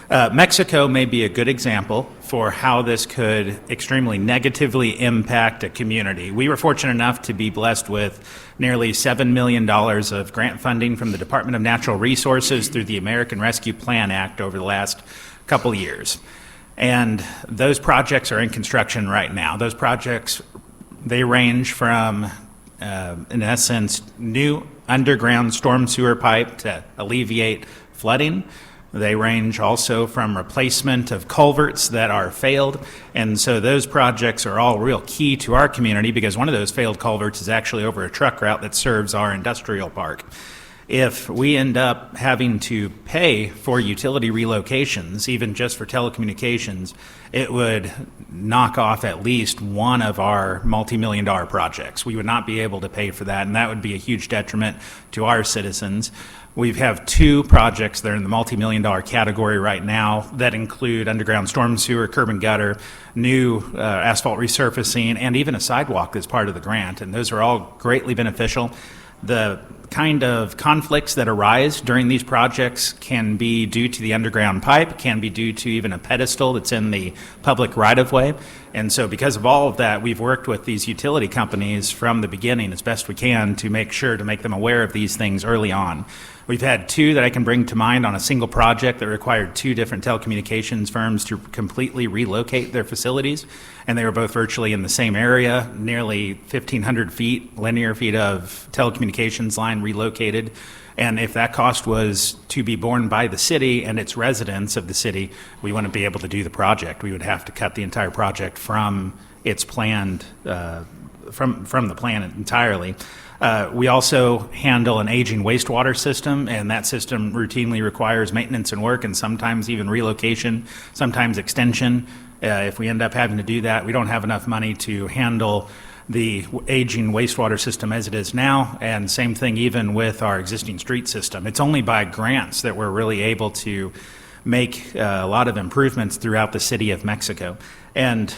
Mexico may be a good example for how this could extremely negatively impact a community. We were fortunate enough to be blessed with nearly $7 million of grant funding from the Department of Natural Resources through the American Rescue Plan Act over the last couple years. And those projects are in construction right now. Those projects, they range from in essence, new underground storm sewer pipe to alleviate flooding. They range also from replacement of culverts that are failed. And so those projects are all real key to our community because one of those failed culverts is actually over a truck route that serves our industrial park. If we end up having to pay for utility relocations, even just for telecommunications, it would knock off at least one of our multi-million-dollar projects. We would not be able to pay for that, and that would be a huge detriment to our citizens. We have two projects that are in the multi-million-dollar category right now that include underground storm sewer, curb and gutter, new asphalt resurfacing, and even a sidewalk that's part of the grant, and those are all greatly beneficial. The kind of conflicts that arise during these projects can be due to the underground pipe, can be due to even a pedestal that's in the public right-of-way. And so because of all of that, we've worked with these utility companies from the beginning as best we can to make sure to make them aware of these things early on. We've had two that I can bring to mind on a single project that required two different telecommunications firms to completely relocate their facilities, and they were both virtually in the same area, nearly 1,500 feet, linear feet of telecommunications line relocated. And if that cost was to be borne by the city and its residents of the city, we wouldn't be able to do the project. We would have to cut the entire project from its planned, from the plan entirely. We also handle an aging wastewater system, and that system routinely requires maintenance and work, and sometimes even relocation, sometimes extension. If we end up having to do that, we don't have enough money to handle the aging wastewater system as it is now, and same thing even with our existing street system. It's only by grants that we're really able to make a lot of improvements throughout the city of Mexico. And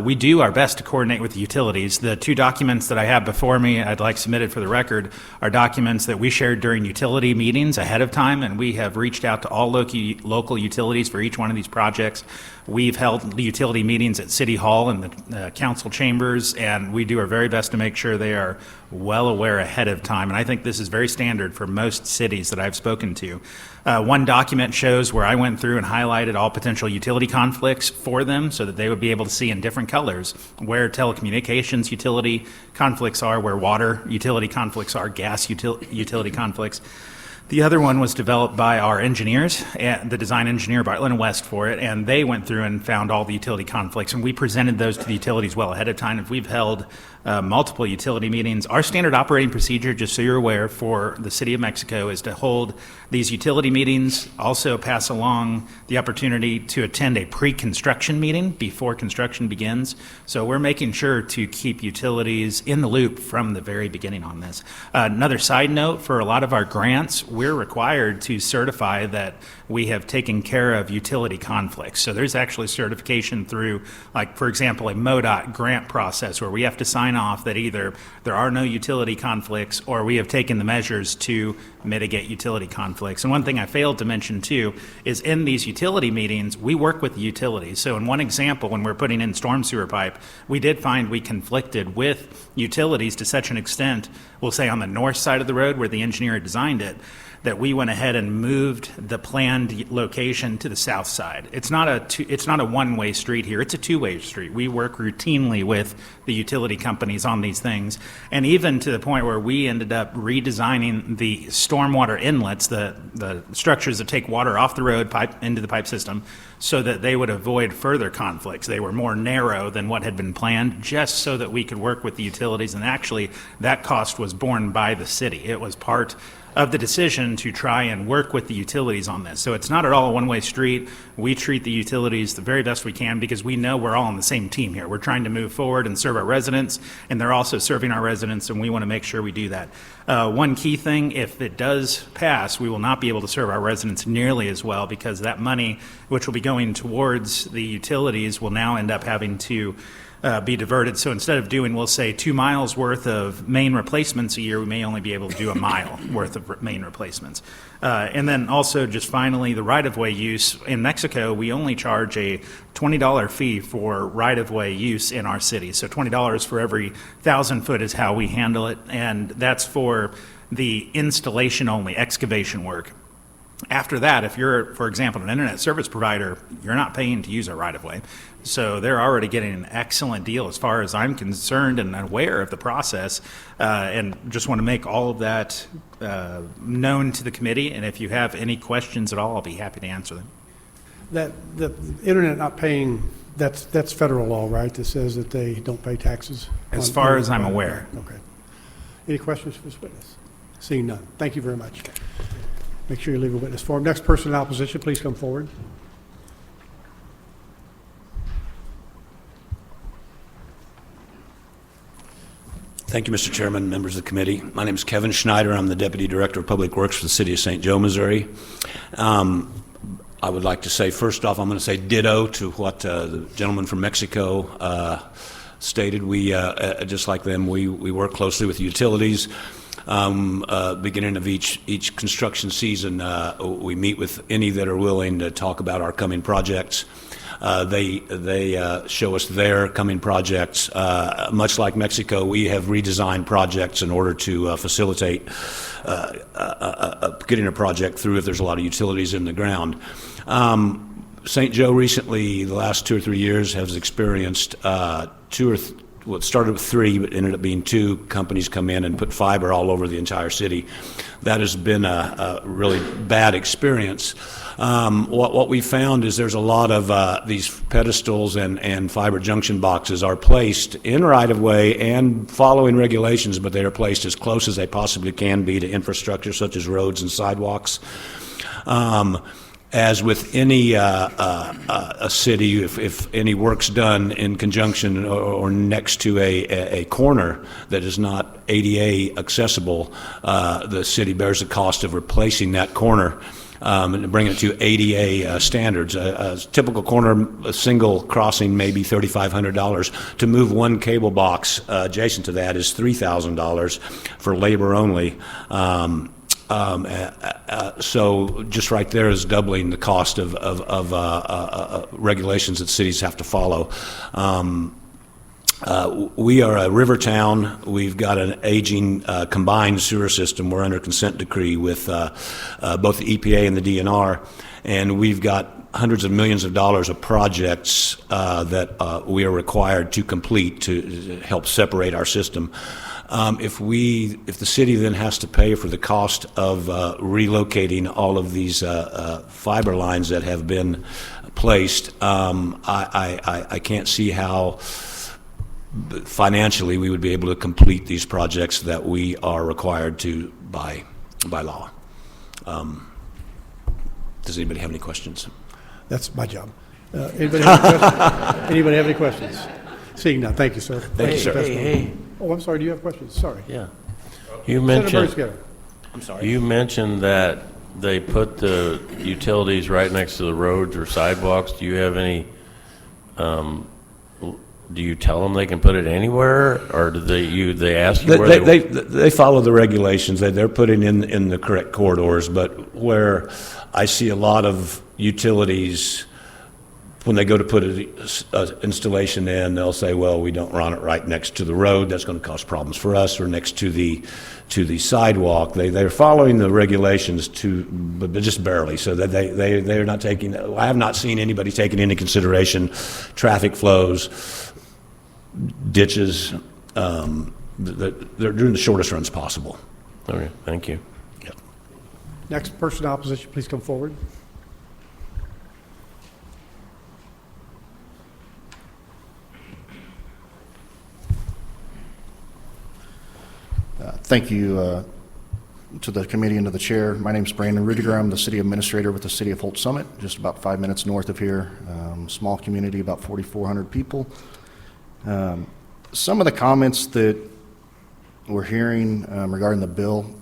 we do our best to coordinate with the utilities. The two documents that I have before me, I'd like submitted for the record, are documents that we shared during utility meetings ahead of time, and we have reached out to all local utilities for each one of these projects. We've held utility meetings at City Hall and the council chambers, and we do our very best to make sure they are well aware ahead of time. And I think this is very standard for most cities that I've spoken to. One document shows where I went through and highlighted all potential utility conflicts for them so that they would be able to see in different colors where telecommunications utility conflicts are, where water utility conflicts are, gas utility conflicts. The other one was developed by our engineers, the design engineer, Bartlett & West, for it, and they went through and found all the utility conflicts, and we presented those to the utilities well ahead of time. If we've held multiple utility meetings, our standard operating procedure, just so you're aware, for the City of Mexico is to hold these utility meetings, also pass along the opportunity to attend a pre-construction meeting before construction begins. So we're making sure to keep utilities in the loop from the very beginning on this. Another side note, for a lot of our grants, we're required to certify that we have taken care of utility conflicts. So there's actually certification through, like, for example, a MoDOT grant process where we have to sign off that either there are no utility conflicts or we have taken the measures to mitigate utility conflicts. And one thing I failed to mention too is in these utility meetings, we work with the utilities. So in one example, when we're putting in storm sewer pipe, we did find we conflicted with utilities to such an extent, we'll say on the north side of the road where the engineer had designed it, that we went ahead and moved the planned location to the south side. It's not a one-way street here. It's a two-way street. We work routinely with the utility companies on these things, and even to the point where we ended up redesigning the stormwater inlets, the structures that take water off the road pipe into the pipe system, so that they would avoid further conflicts. They were more narrow than what had been planned, just so that we could work with the utilities, and actually that cost was borne by the city. It was part of the decision to try and work with the utilities on this. So it's not at all a one-way street. We treat the utilities the very best we can because we know we're all on the same team here. We're trying to move forward and serve our residents, and they're also serving our residents, and we want to make sure we do that. One key thing, if it does pass, we will not be able to serve our residents nearly as well because that money, which will be going towards the utilities, will now end up having to be diverted. So instead of doing, we'll say, 2 miles worth of main replacements a year, we may only be able to do a mile worth of main replacements. And then also, just finally, the right-of-way use. In Mexico, we only charge a $20 fee for right-of-way use in our city. So $20 for every 1,000 foot is how we handle it, and that's for the installation only, excavation work. After that, if you're, for example, an internet service provider, you're not paying to use our right-of-way. So they're already getting an excellent deal as far as I'm concerned and aware of the process, and just want to make all of that known to the committee. And if you have any questions at all, I'll be happy to answer them. That the internet not paying, that's federal law, right? That says that they don't pay taxes? As far as I'm aware. Okay. Any questions for this witness? Seeing none. Thank you very much. Make sure you leave a witness form. Next person in opposition, please come forward. Thank you, Mr. Chairman, members of the committee. My name is Kevin Schneider. I'm the Deputy Director of Public Works for the City of St. Joe, Missouri. I would like to say, first off, I'm going to say ditto to what the gentleman from Mexico stated. We, just like them, we work closely with utilities. Beginning of each construction season, we meet with any that are willing to talk about our coming projects. They show us their coming projects. Much like Mexico, we have redesigned projects in order to facilitate getting a project through if there's a lot of utilities in the ground. St. Joe recently, the last 2 or 3 years, has experienced it started with 3, but ended up being 2 companies come in and put fiber all over the entire city. That has been a really bad experience. What we found is there's a lot of these pedestals and fiber junction boxes are placed in right-of-way and following regulations, but they are placed as close as they possibly can be to infrastructure such as roads and sidewalks. As with any a city, if any work's done in conjunction or next to a corner that is not ADA accessible, the city bears the cost of replacing that corner and bringing it to ADA standards. A typical corner, a single crossing, may be $3,500. To move one cable box adjacent to that is $3,000 for labor only. So just right there is doubling the cost of regulations that cities have to follow. We are a river town. We've got an aging combined sewer system. We're under consent decree with both the EPA and the DNR, and we've got hundreds of millions of dollars of projects that we are required to complete to help separate our system. If the city then has to pay for the cost of relocating all of these fiber lines that have been placed, I can't see how financially we would be able to complete these projects that we are required to by law. Does anybody have any questions? That's my job. Anybody have any questions? Anybody have any questions? Seeing none. Thank you, sir. Thank you, sir. Hey. Oh, I'm sorry. Do you have questions? Sorry. Yeah. You mentioned, I'm sorry. you mentioned that they put the utilities right next to the roads or sidewalks. Do you have any, do you tell them they can put it anywhere, or do they ask you where they follow the regulations. They're putting in the correct corridors, but where I see a lot of utilities when they go to put a installation in, they'll say, well, we don't run it right next to the road. That's going to cause problems for us, or next to the sidewalk. They're following the regulations but just barely, so that they're not taking, I have not seen anybody taking into consideration traffic flows, ditches. They're doing the shortest runs possible. Okay, thank you. Yep. Next person in opposition, please come forward. Thank you to the committee and to the chair. My name is Brandon Rudiger. I'm the city administrator with the city of Holt Summit, just about 5 minutes north of here. Small community, about 4,400 people. Some of the comments that we're hearing regarding the bill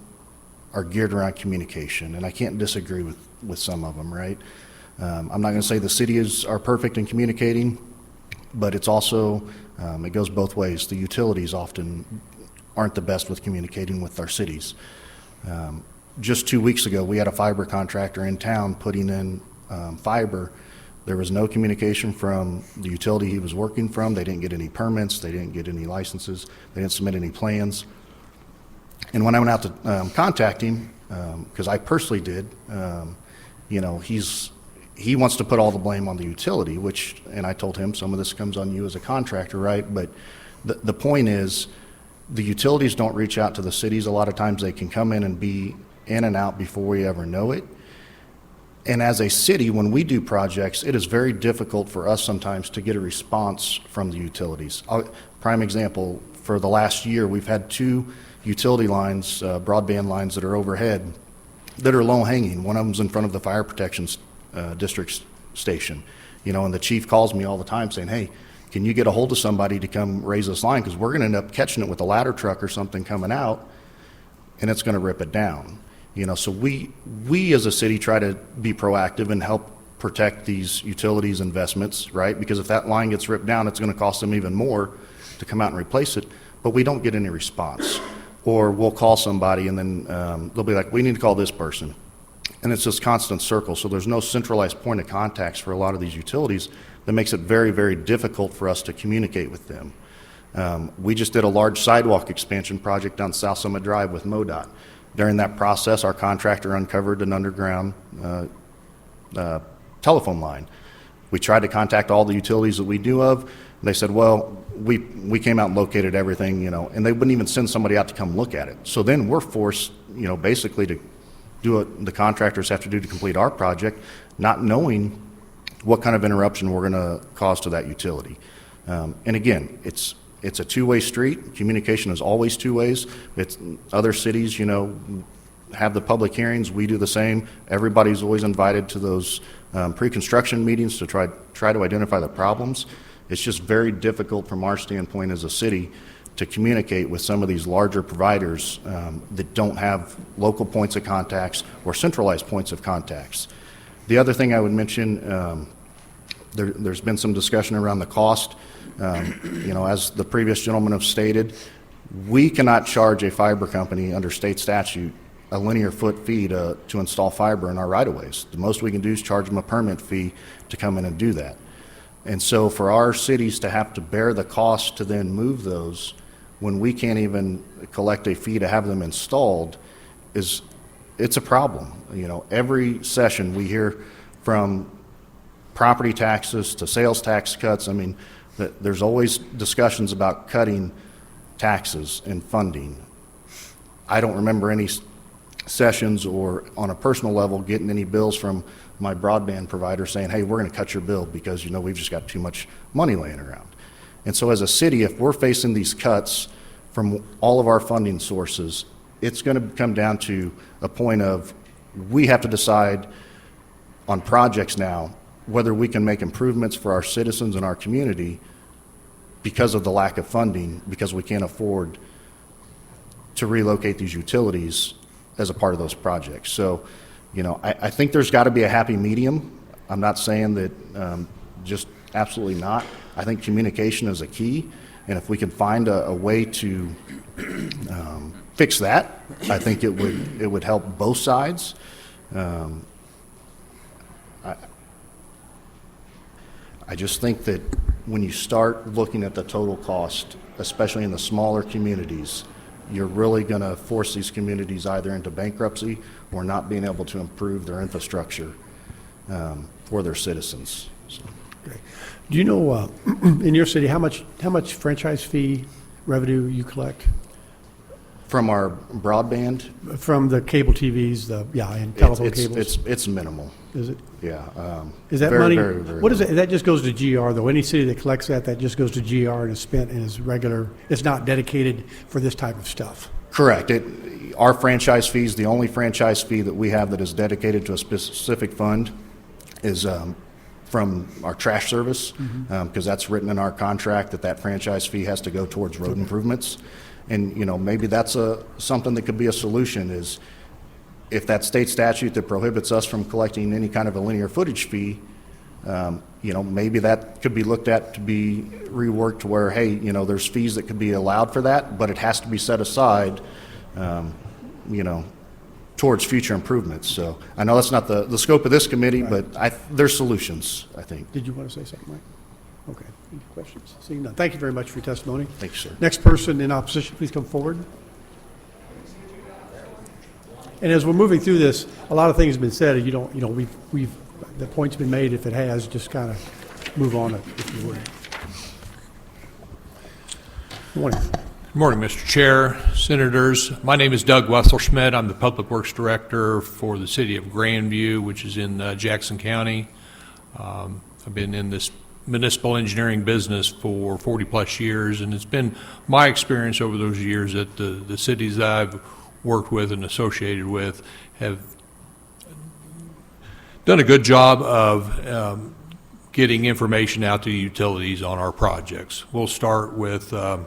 are geared around communication, and I can't disagree with some of them, right? I'm not going to say the cities are perfect in communicating, but it's also, it goes both ways. The utilities often aren't the best with communicating with our cities. Just 2 weeks ago, we had a fiber contractor in town putting in fiber. There was no communication from the utility he was working from. They didn't get any permits. They didn't get any licenses. They didn't submit any plans. And when I went out to contact him, because I personally did, you know, he wants to put all the blame on the utility, and I told him some of this comes on you as a contractor, right? But the point is, the utilities don't reach out to the cities. A lot of times they can come in and be in and out before we ever know it. And as a city, when we do projects, it is very difficult for us sometimes to get a response from the utilities. Prime example, for the last year, we've had 2 utility lines, broadband lines that are overhead that are low hanging. One of them's in front of the fire protection district station, you know, and the chief calls me all the time saying, hey, can you get a hold of somebody to come raise this line? Because we're going to end up catching it with a ladder truck or something coming out, and it's going to rip it down. You know, so we as a city try to be proactive and help protect these utilities investments, right? Because if that line gets ripped down, it's going to cost them even more to come out and replace it. But we don't get any response. Or we'll call somebody and then they'll be like, we need to call this person. And it's this constant circle. So there's no centralized point of contacts for a lot of these utilities that makes it very, very difficult for us to communicate with them. We just did a large sidewalk expansion project down South Summit Drive with MoDOT. During that process, our contractor uncovered an underground telephone line. We tried to contact all the utilities that we knew of, and they said, well, we came out and located everything, you know, and they wouldn't even send somebody out to come look at it. So then we're forced, you know, basically to do what the contractors have to do to complete our project, not knowing what kind of interruption we're going to cause to that utility. And again, it's a two-way street. Communication is always two ways. It's other cities, you know, have the public hearings. We do the same. Everybody's always invited to those pre-construction meetings to try to identify the problems. It's just very difficult from our standpoint as a city to communicate with some of these larger providers that don't have local points of contacts or centralized points of contacts. The other thing I would mention, there's been some discussion around the cost. You know, as the previous gentleman have stated, we cannot charge a fiber company under state statute a linear foot fee to install fiber in our right-of-ways. The most we can do is charge them a permit fee to come in and do that. And so for our cities to have to bear the cost to then move those when we can't even collect a fee to have them installed it's a problem. You know, every session we hear from property taxes to sales tax cuts. I mean, there's always discussions about cutting taxes and funding. I don't remember any sessions or on a personal level getting any bills from my broadband provider saying, hey, we're going to cut your bill because, you know, we've just got too much money laying around. And so as a city, if we're facing these cuts from all of our funding sources, it's going to come down to a point of we have to decide on projects now whether we can make improvements for our citizens and our community because of the lack of funding, because we can't afford to relocate these utilities as a part of those projects. So, you know, I think there's got to be a happy medium. I'm not saying that just absolutely not. I think communication is a key, and if we can find a way to fix that, I think it would help both I just think that when you start looking at the total cost, especially in the smaller communities, you're really going to force these communities either into bankruptcy or not being able to improve their infrastructure for their citizens. So. Do you know, in your city, how much franchise fee revenue you collect? From our broadband? From the cable TVs, and telephone cables? It's minimal. Is it? Yeah. Is that very, money, very, very what is little. it, that just goes to GR, though? Any city that collects that just goes to GR and is spent and is regular, it's not dedicated for this type of stuff? Correct. Our franchise fees, the only franchise fee that we have that is dedicated to a specific fund is from our trash service, because that's written in our contract that franchise fee has to go towards road improvements. And, maybe that's something that could be a solution is if that state statute that prohibits us from collecting any kind of a linear footage fee, maybe that could be looked at to be reworked to where, hey, there's fees that could be allowed for that, but it has to be set aside, towards future improvements. So I know that's not the scope of this committee, but there's solutions, I think. Did you want to say something, Mike? Okay. Any questions? Seeing none. Thank you very much for your testimony. Thank you, sir. Next person in opposition, please come forward. And as we're moving through this, a lot of things have been said. The point's been made. If it has, just kind of move on, if you would. Good morning. Good morning, Mr. Chair, Senators. My name is Doug Wesselschmidt. I'm the Public Works Director for the City of Grandview, which is in Jackson County. I've been in this municipal engineering business for 40-plus years, and it's been my experience over those years that the cities that I've worked with and associated with have done a good job of getting information out to utilities on our projects. We'll start with, as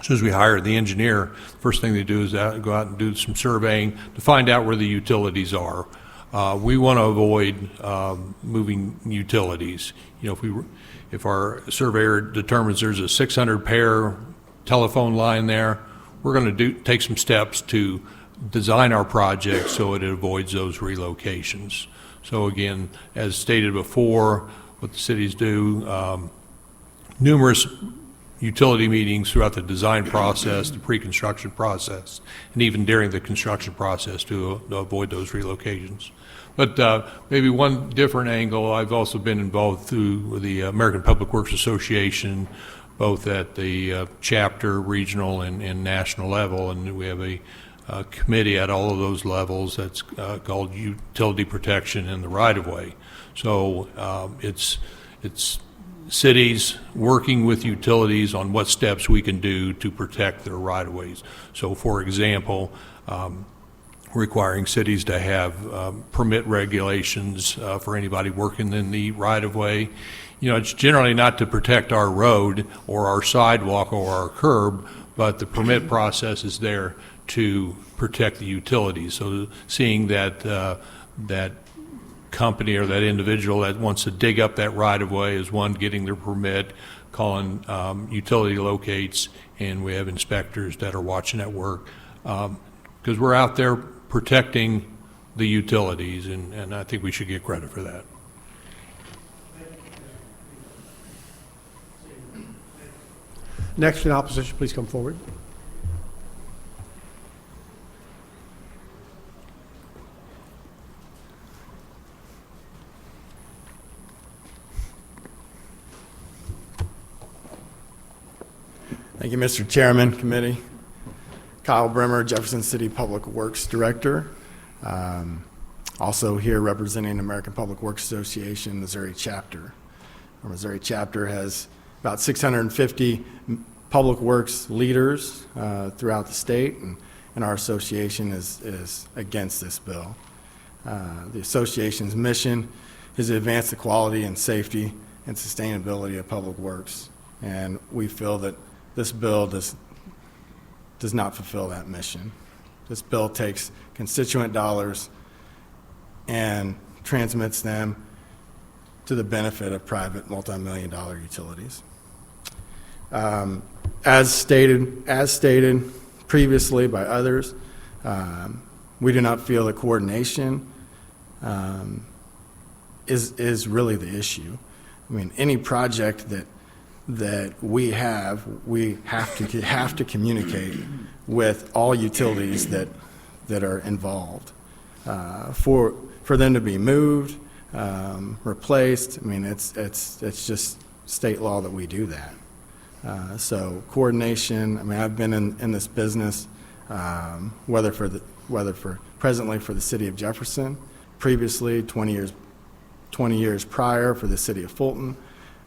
soon as we hire the engineer, first thing they do is go out and do some surveying to find out where the utilities are. We want to avoid moving utilities. If our surveyor determines there's a 600-pair telephone line there, we're going to take some steps to design our project so it avoids those relocations. So again, as stated before, what the cities do, numerous utility meetings throughout the design process, the pre-construction process, and even during the construction process to avoid those relocations. But maybe one different angle, I've also been involved through the American Public Works Association, both at the chapter, regional, and national level, and we have a committee at all of those levels that's called Utility Protection in the Right-of-Way. So it's cities working with utilities on what steps we can do to protect their right-of-ways. So, for example, requiring cities to have permit regulations for anybody working in the right-of-way. It's generally not to protect our road or our sidewalk or our curb, but the permit process is there to protect the utilities. So seeing that that company or that individual that wants to dig up that right-of-way is one, getting their permit, calling utility locates, and we have inspectors that are watching that work. Because we're out there protecting the utilities, and I think we should get credit for that. Next in opposition, please come forward. Thank you, Mr. Chairman, Committee. Kyle Brimmer, Jefferson City Public Works Director. Also here representing American Public Works Association, Missouri Chapter. Our Missouri Chapter has about 650 public works leaders throughout the state, and our association is against this bill. The association's mission is to advance the quality and safety and sustainability of public works, and we feel that this bill does not fulfill that mission. This bill takes constituent dollars and transmits them to the benefit of private multi-million-dollar utilities. As stated previously by others, we do not feel that coordination is really the issue. I mean, any project that we have to communicate with all utilities that are involved. For them to be moved, replaced, I mean, it's just state law that we do that. So coordination, I mean, I've been in this business, whether presently for the city of Jefferson, previously 20 years prior for the city of Fulton.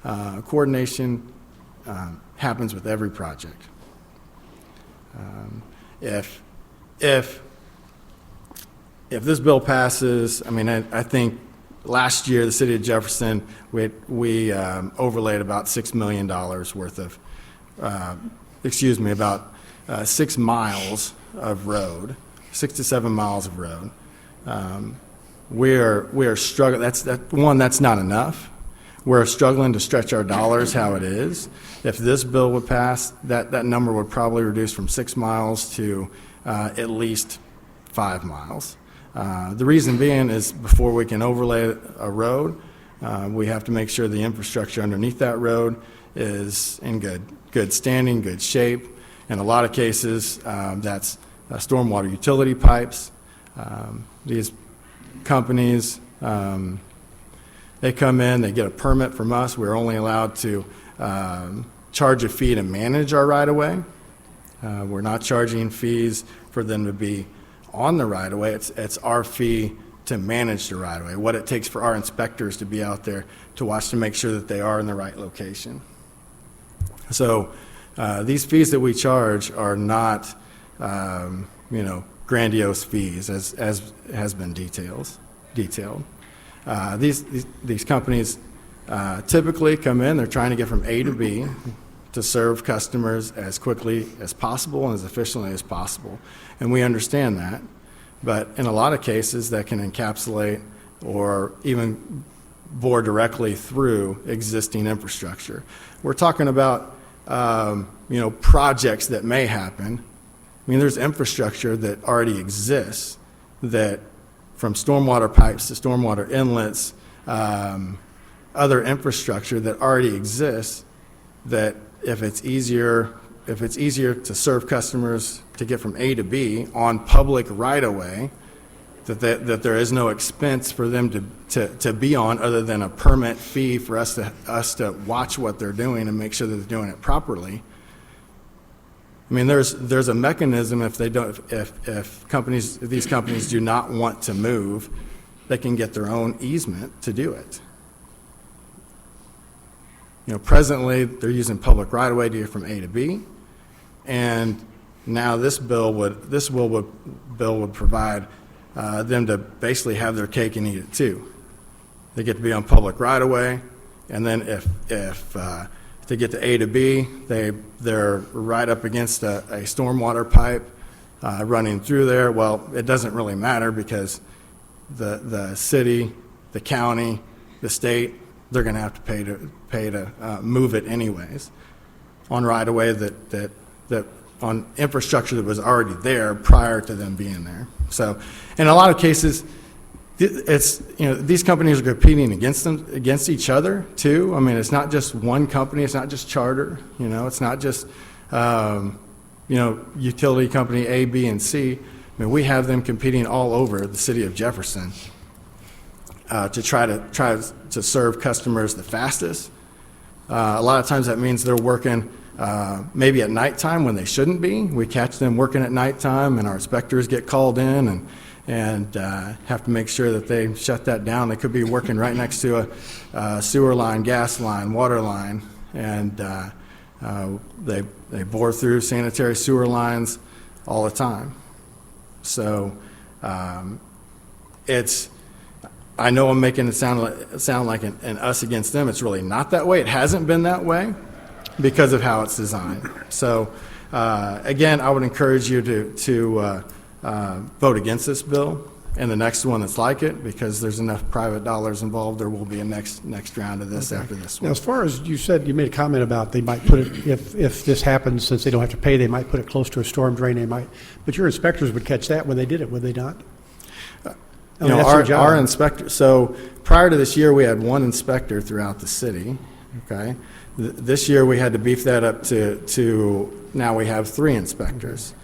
Coordination happens with every project. If this bill passes, I mean, I think last year the city of Jefferson, we overlaid about $6 million worth of, about 6 miles of road, 6 to 7 miles of road. We are struggling. That's not enough. We're struggling to stretch our dollars how it is. If this bill would pass, that number would probably reduce from 6 miles to at least 5 miles. The reason being is before we can overlay a road, we have to make sure the infrastructure underneath that road is in good standing, good shape. In a lot of cases, that's stormwater utility pipes. These companies, they come in, they get a permit from us. We're only allowed to charge a fee to manage our right-of-way. We're not charging fees for them to be on the right-of-way. It's our fee to manage the right-of-way, what it takes for our inspectors to be out there to watch to make sure that they are in the right location. So these fees that we charge are not, grandiose fees, as has been detailed. These companies typically come in, they're trying to get from A to B to serve customers as quickly as possible and as efficiently as possible. And we understand that. But in a lot of cases, that can encapsulate or even bore directly through existing infrastructure. We're talking about projects that may happen. I mean, there's infrastructure that already exists, that from stormwater pipes to stormwater inlets, other infrastructure that already exists, that if it's easier to serve customers to get from A to B on public right-of-way, that there is no expense for them to be on other than a permit fee for us to watch what they're doing and make sure that they're doing it properly. I mean, there's a mechanism if these companies do not want to move, they can get their own easement to do it. Presently they're using public right-of-way to get from A to B, and now this bill would provide them to basically have their cake and eat it too. They get to be on public right-of-way, and then if to get to A to B, they're right up against a stormwater pipe running through there. Well, it doesn't really matter because the city, the county, the state, they're going to have to pay to move it anyways on right-of-way that on infrastructure that was already there prior to them being there. So in a lot of cases, it's, these companies are competing against each other too. I mean, it's not just one company, it's not just Charter, it's not just, utility company A, B, and C. I mean, we have them competing all over the city of Jefferson to try to serve customers the fastest. A lot of times that means they're working maybe at nighttime when they shouldn't be. We catch them working at nighttime, and our inspectors get called in and have to make sure that they shut that down. They could be working right next to a sewer line, gas line, water line, and they bore through sanitary sewer lines all the time. So I know I'm making it sound like an us against them. It's really not that way. It hasn't been that way because of how it's designed. So again, I would encourage you to vote against this bill and the next one that's like it, because there's enough private dollars involved. There will be a next round of this after this one. Now, as far as you said, you made a comment about they might put it, if this happens, since they don't have to pay, they might put it close to a storm drain. But your inspectors would catch that when they did it, would they not? Our inspector, so prior to this year, we had one inspector throughout the city, okay? This year, we had to beef that up to now we have 3 inspectors.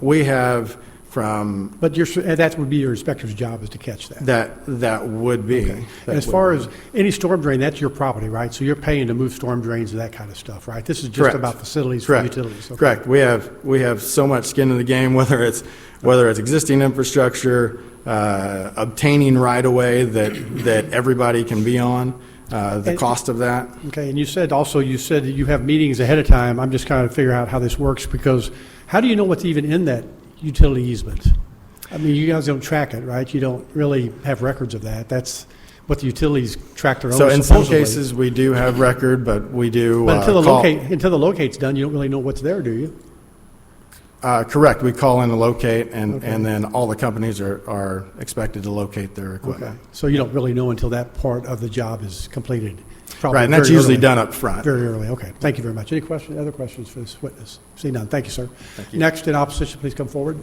We have from... But that would be your inspector's job, is to catch that. That would be. Okay. And as far as any storm drain, that's your property, right? So you're paying to move storm drains and that kind of stuff, right? This is just Correct. about facilities Correct. for utilities. Okay. Correct. We have so much skin in the game, whether it's existing infrastructure, obtaining right-of-way that everybody can be on, the cost of that. Okay, and you said that you have meetings ahead of time. I'm just trying to figure out how this works, because how do you know what's even in that utility easement? I mean, you guys don't track it, right? You don't really have records of that. That's what the utilities track their own, So in some supposedly. cases, we do have record, but we do But call. until the locate's done, you don't really know what's there, do you? Correct. We call in to locate, and then all the companies are expected to locate their Okay. equipment. So you don't really know until that part of the job is completed. Probably Right, and that's very usually early. done up front. Very early, okay. Thank you very much. Any other questions for this witness? See none. Thank you, sir. Thank you. Next, in opposition, please come forward.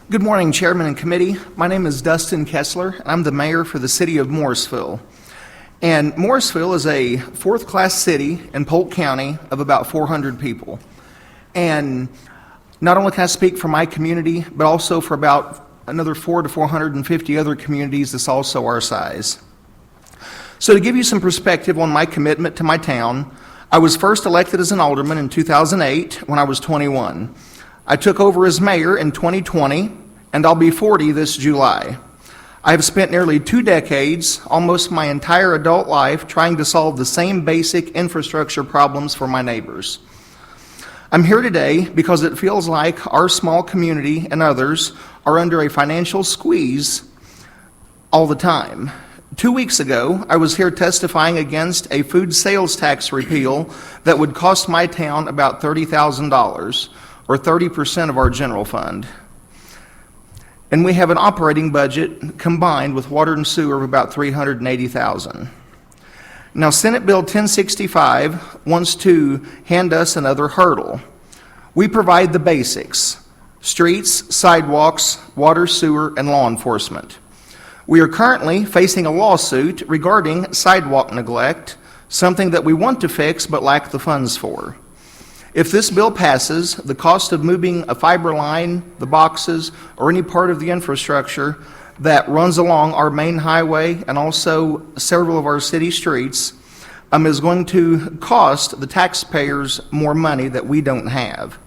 Good morning, Chairman and Committee. My name is Dustin Kessler. I'm the mayor for the city of Morrisville. And Morrisville is a fourth-class city in Polk County of about 400 people. And not only can I speak for my community, but also for about another 400 to 450 other communities that's also our size. So to give you some perspective on my commitment to my town, I was first elected as an alderman in 2008 when I was 21. I took over as mayor in 2020, and I'll be 40 this July. I have spent nearly 2 decades, almost my entire adult life, trying to solve the same basic infrastructure problems for my neighbors. I'm here today because it feels like our small community and others are under a financial squeeze all the time. 2 weeks ago, I was here testifying against a food sales tax repeal that would cost my town about $30,000, or 30% of our general fund. And we have an operating budget combined with water and sewer of about $380,000. Now, Senate Bill 1065 wants to hand us another hurdle. We provide the basics: streets, sidewalks, water, sewer, and law enforcement. We are currently facing a lawsuit regarding sidewalk neglect, something that we want to fix but lack the funds for. If this bill passes, the cost of moving a fiber line, the boxes, or any part of the infrastructure that runs along our main highway and also several of our city streets is going to cost the taxpayers more money that we don't have.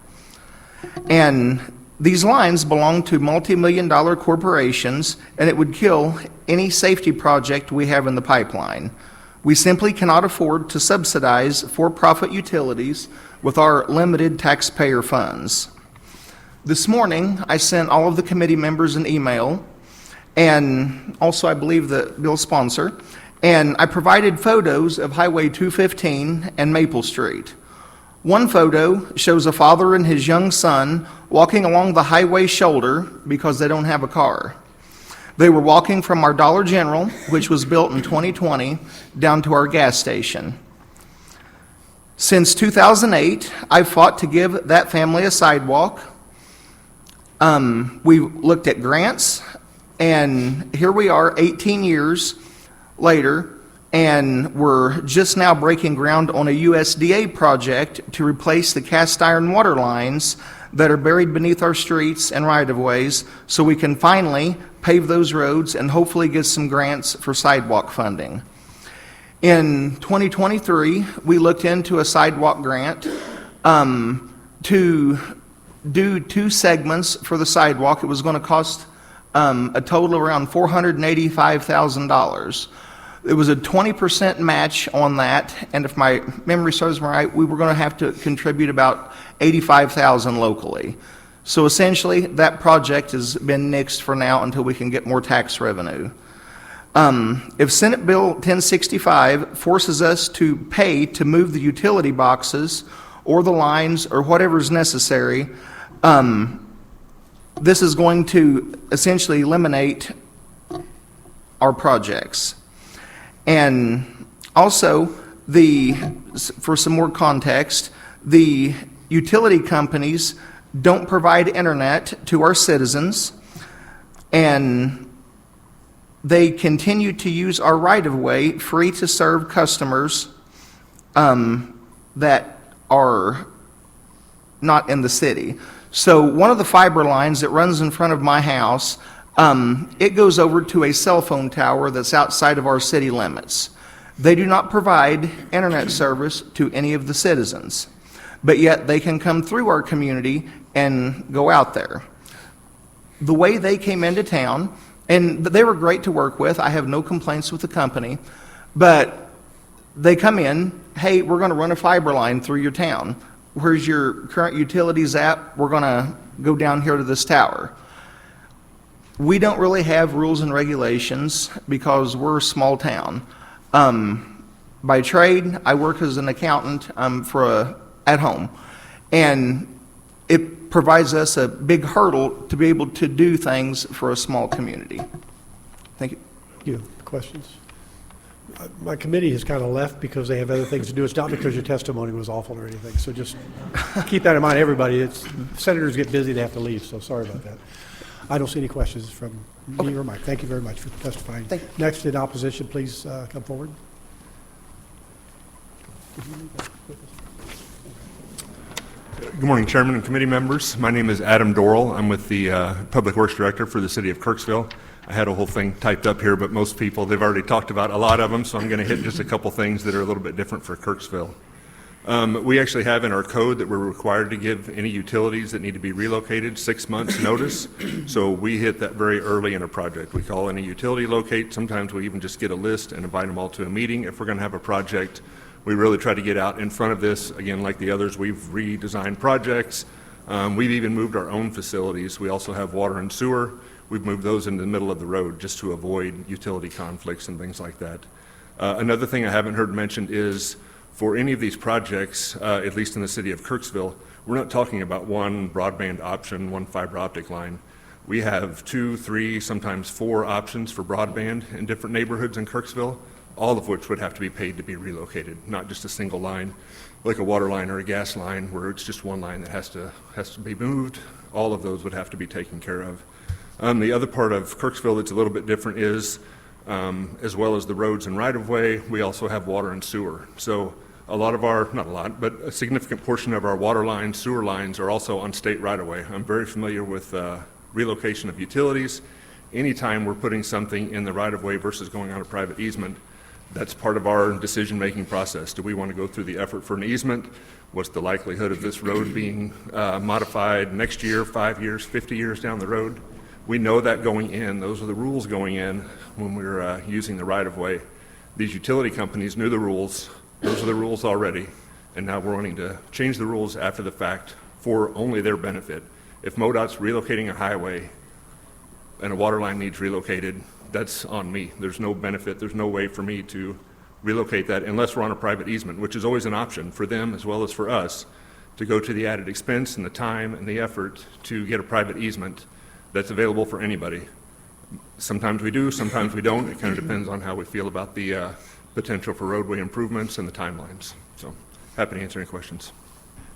And these lines belong to multi-million-dollar corporations, and it would kill any safety project we have in the pipeline. We simply cannot afford to subsidize for-profit utilities with our limited taxpayer funds. This morning, I sent all of the committee members an email, and also I believe the bill sponsor, and I provided photos of Highway 215 and Maple Street. One photo shows a father and his young son walking along the highway shoulder because they don't have a car. They were walking from our Dollar General, which was built in 2020, down to our gas station. Since 2008, I've fought to give that family a sidewalk. We looked at grants, and here we are 18 years later, and we're just now breaking ground on a USDA project to replace the cast iron water lines that are buried beneath our streets and right-of-ways, so we can finally pave those roads and hopefully get some grants for sidewalk funding. In 2023, we looked into a sidewalk grant to do 2 segments for the sidewalk. It was going to cost a total of around $485,000. It was a 20% match on that, and if my memory serves me right, we were going to have to contribute about $85,000 locally. So essentially, that project has been nixed for now until we can get more tax revenue. If Senate Bill 1065 forces us to pay to move the utility boxes or the lines or whatever is necessary, this is going to essentially eliminate our projects. And also, for some more context, the utility companies don't provide internet to our citizens, and they continue to use our right-of-way free to serve customers that are not in the city. So one of the fiber lines that runs in front of my house, it goes over to a cell phone tower that's outside of our city limits. They do not provide internet service to any of the citizens, but yet they can come through our community and go out there. The way they came into town, and they were great to work with, I have no complaints with the company, but they come in, hey, we're going to run a fiber line through your town. Where's your current utilities at? We're going to go down here to this tower. We don't really have rules and regulations because we're a small town. By trade, I work as an accountant at home, and it provides us a big hurdle to be able to do things for a small community. Thank you. Thank you. Questions? My committee has kind of left because they have other things to do. It's not because your testimony was awful or anything. So just keep that in mind, everybody. Senators get busy, they have to leave, so sorry about that. I don't see any questions from me or Mike. Thank you very much for testifying. Next, in opposition, please come forward. Good morning, Chairman and committee members. My name is Adam Dorrell. I'm with the Public Works Director for the City of Kirksville. I had a whole thing typed up here, but most people, they've already talked about a lot of them, so I'm going to hit just a couple things that are a little bit different for Kirksville. We actually have in our code that we're required to give any utilities that need to be relocated 6 months notice. So we hit that very early in a project. We call any utility locate. Sometimes we even just get a list and invite them all to a meeting. If we're going to have a project, we really try to get out in front of this. Again, like the others, we've redesigned projects. We've even moved our own facilities. We also have water and sewer. We've moved those into the middle of the road just to avoid utility conflicts and things like that. Another thing I haven't heard mentioned is for any of these projects, at least in the city of Kirksville, we're not talking about one broadband option, one fiber optic line. We have 2, 3, sometimes 4 options for broadband in different neighborhoods in Kirksville, all of which would have to be paid to be relocated, not just a single line, like a water line or a gas line where it's just one line that has to be moved. All of those would have to be taken care of. The other part of Kirksville that's a little bit different is, as well as the roads and right-of-way, we also have water and sewer. So a lot of our, not a lot, but a significant portion of our water lines, sewer lines are also on state right-of-way. I'm very familiar with relocation of utilities. Anytime we're putting something in the right-of-way versus going on a private easement, that's part of our decision-making process. Do we want to go through the effort for an easement? What's the likelihood of this road being modified next year, 5 years, 50 years down the road? We know that going in. Those are the rules going in when we're using the right-of-way. These utility companies knew the rules. Those are the rules already, and now we're wanting to change the rules after the fact for only their benefit. If MoDOT's relocating a highway and a water line needs relocated, that's on me. There's no benefit. There's no way for me to relocate that unless we're on a private easement, which is always an option for them as well as for us to go to the added expense and the time and the effort to get a private easement that's available for anybody. Sometimes we do, sometimes we don't. It kind of depends on how we feel about the potential for roadway improvements and the timelines. So happy to answer any questions.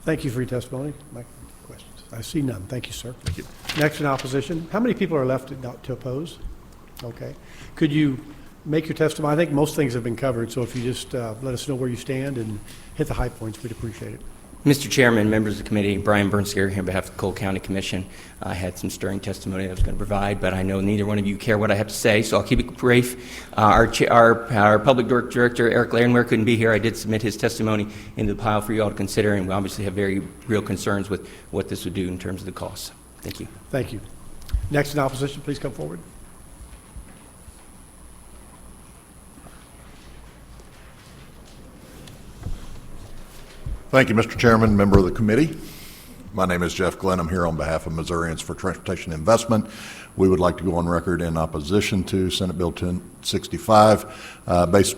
Thank you for your testimony. Mike, questions? I see none. Thank you, sir. Thank you. Next in opposition. How many people are left to oppose? Okay. Could you make your testimony? I think most things have been covered, so if you just let us know where you stand and hit the high points, we'd appreciate it. Mr. Chairman, members of the committee, Brian Bernsker here on behalf of the Cole County Commission. I had some stirring testimony I was going to provide, but I know neither one of you care what I have to say, so I'll keep it brief. Our Public Works Director, Eric Larenware, couldn't be here. I did submit his testimony into the pile for you all to consider, and we obviously have very real concerns with what this would do in terms of the costs. Thank you. Thank you. Next in opposition, please come forward. Thank you, Mr. Chairman, member of the committee. My name is Jeff Glenn. I'm here on behalf of Missourians for Transportation Investment. We would like to go on record in opposition to Senate Bill 1065, based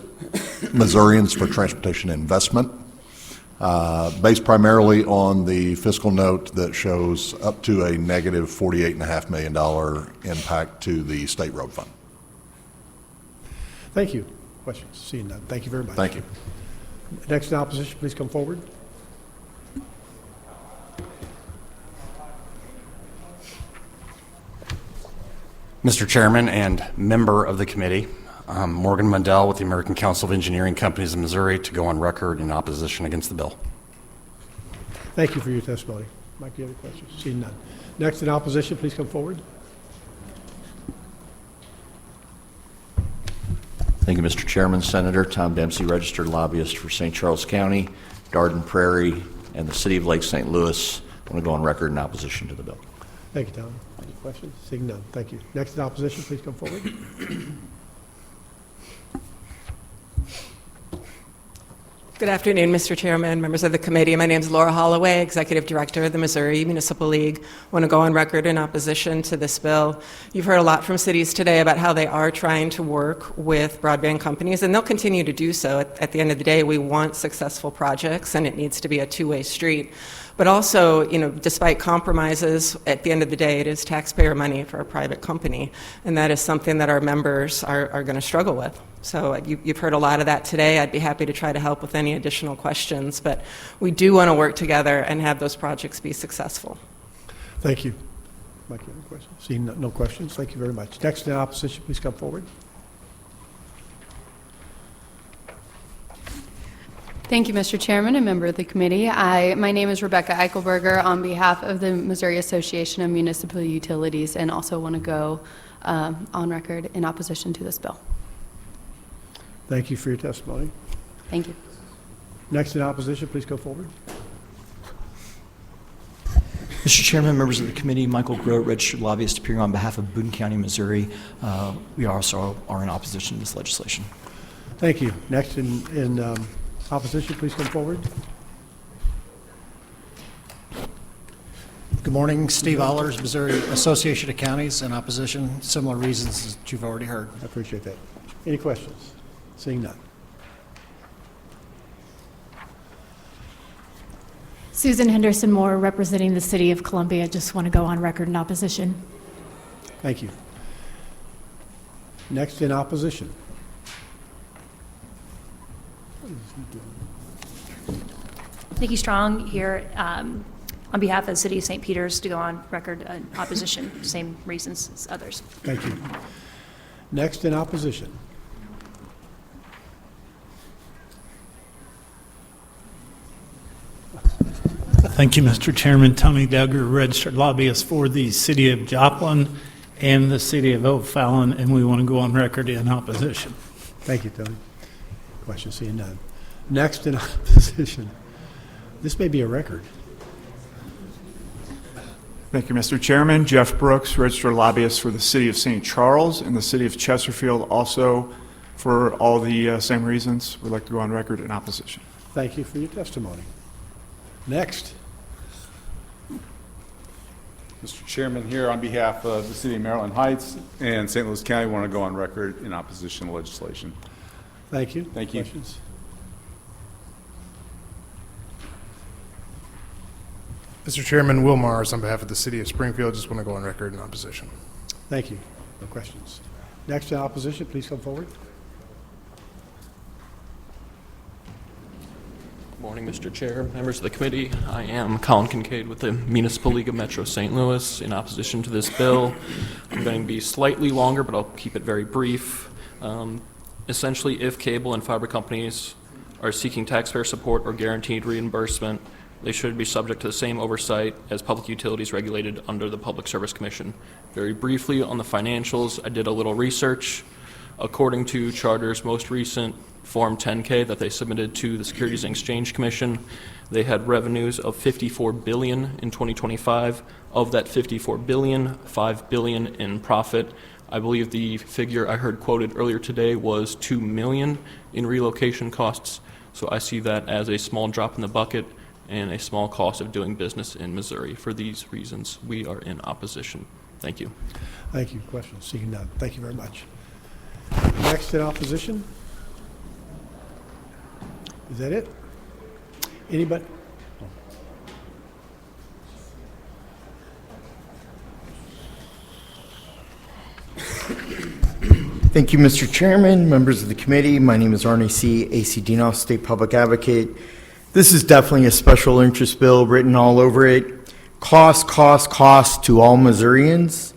Missourians for Transportation Investment, based primarily on the fiscal note that shows up to a negative $48.5 million impact to the state road fund. Thank you. Questions? Seeing none. Thank you very much. Thank you. Next in opposition, please come forward. Mr. Chairman and member of the committee, I'm Morgan Mundell with the American Council of Engineering Companies of Missouri to go on record in opposition against the bill. Thank you for your testimony. Mike, do you have any questions? Seeing none. Next in opposition, please come forward. Thank you, Mr. Chairman. Senator Tom Dempsey, registered lobbyist for St. Charles County, Garden Prairie, and the City of Lake St. Louis. I want to go on record in opposition to the bill. Thank you, Tom. Any questions? Seeing none. Thank you. Next in opposition, please come forward. Good afternoon, Mr. Chairman, members of the committee. My name is Laura Holloway, Executive Director of the Missouri Municipal League. I want to go on record in opposition to this bill. You've heard a lot from cities today about how they are trying to work with broadband companies, and they'll continue to do so. At the end of the day, we want successful projects, and it needs to be a two-way street. But also, despite compromises, at the end of the day, it is taxpayer money for a private company, and that is something that our members are going to struggle with. So you've heard a lot of that today. I'd be happy to try to help with any additional questions, but we do want to work together and have those projects be successful. Thank you. Mike, you have any questions? Seeing no questions, thank you very much. Next in opposition, please come forward. Thank you, Mr. Chairman and member of the committee. My name is Rebecca Eichelberger on behalf of the Missouri Association of Municipal Utilities, and also want to go on record in opposition to this bill. Thank you for your testimony. Thank you. Next in opposition, please go forward. Mr. Chairman, members of the committee, Michael Grote, registered lobbyist appearing on behalf of Boone County, Missouri. We also are in opposition to this legislation. Thank you. Next in opposition, please come forward. Good morning, Steve Allers, Missouri Association of Counties, in opposition, similar reasons that you've already heard. I appreciate that. Any questions? Seeing none. Susan Henderson Moore, representing the City of Columbia. Just want to go on record in opposition. Thank you. Next in opposition. Nikki Strong here on behalf of the City of St. Peters to go on record in opposition, same reasons as others. Thank you. Next in opposition. Thank you, Mr. Chairman. Tony Duggar, registered lobbyist for the City of Joplin and the City of O'Fallon, and we want to go on record in opposition. Thank you, Tony. Questions? Seeing none. Next in opposition. This may be a record. Thank you, Mr. Chairman. Jeff Brooks, registered lobbyist for the City of St. Charles and the City of Chesterfield, also for all the same reasons. We'd like to go on record in opposition. Thank you for your testimony. Next. Mr. Chairman, here on behalf of the City of Maryland Heights and St. Louis County, want to go on record in opposition to legislation. Thank you. Thank you. Questions? Mr. Chairman, Will Mars on behalf of the City of Springfield, just want to go on record in opposition. Thank you. No questions. Next in opposition, please come forward. Good morning, Mr. Chair, members of the committee. I am Colin Kincaid with the Municipal League of Metro St. Louis in opposition to this bill. I'm going to be slightly longer, but I'll keep it very brief. Essentially, if cable and fiber companies are seeking taxpayer support or guaranteed reimbursement, they should be subject to the same oversight as public utilities regulated under the Public Service Commission. Very briefly on the financials, I did a little research. According to Charter's most recent Form 10K that they submitted to the Securities and Exchange Commission, they had revenues of $54 billion in 2025. Of that $54 billion, $5 billion in profit. I believe the figure I heard quoted earlier today was $2 million in relocation costs. So I see that as a small drop in the bucket and a small cost of doing business in Missouri. For these reasons, we are in opposition. Thank you. Thank you. Questions? Seeing none. Thank you very much. Next in opposition. Is that it? Anybody? Thank you, Mr. Chairman, members of the committee. My name is Arnie C., AC Dino, State Public Advocate. This is definitely a special interest bill written all over it. Cost to all Missourians.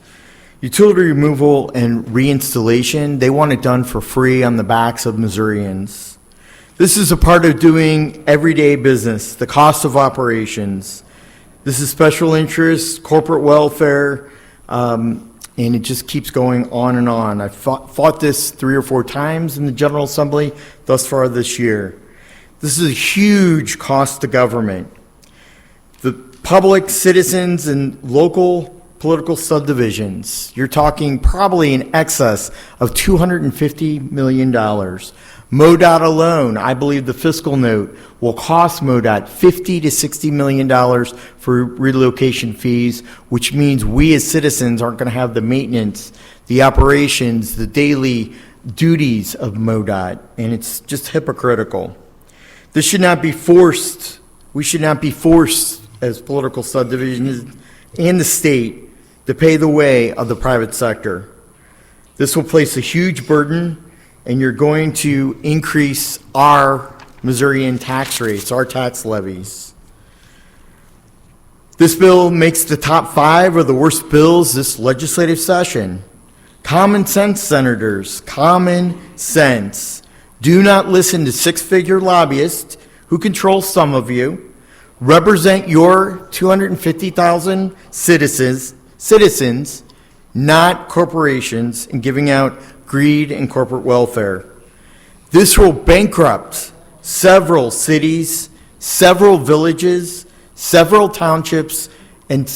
Utility removal and reinstallation, they want it done for free on the backs of Missourians. This is a part of doing everyday business, the cost of operations. This is special interest, corporate welfare, and it just keeps going on and on. I've fought this 3 or 4 times in the General Assembly thus far this year. This is a huge cost to government. The public, citizens, and local political subdivisions, you're talking probably in excess of $250 million. MoDOT alone, I believe the fiscal note will cost MoDOT $50 to $60 million for relocation fees, which means we as citizens aren't going to have the maintenance, the operations, the daily duties of MoDOT, and it's just hypocritical. This should not be forced. We should not be forced as political subdivisions and the state to pay the way of the private sector. This will place a huge burden, and you're going to increase our Missourian tax rates, our tax levies. This bill makes the top 5 of the worst bills this legislative session. Common sense, senators, common sense. Do not listen to 6-figure lobbyists who control some of you, represent your 250,000 citizens, not corporations, and giving out greed and corporate welfare. This will bankrupt several cities, several villages, several townships, and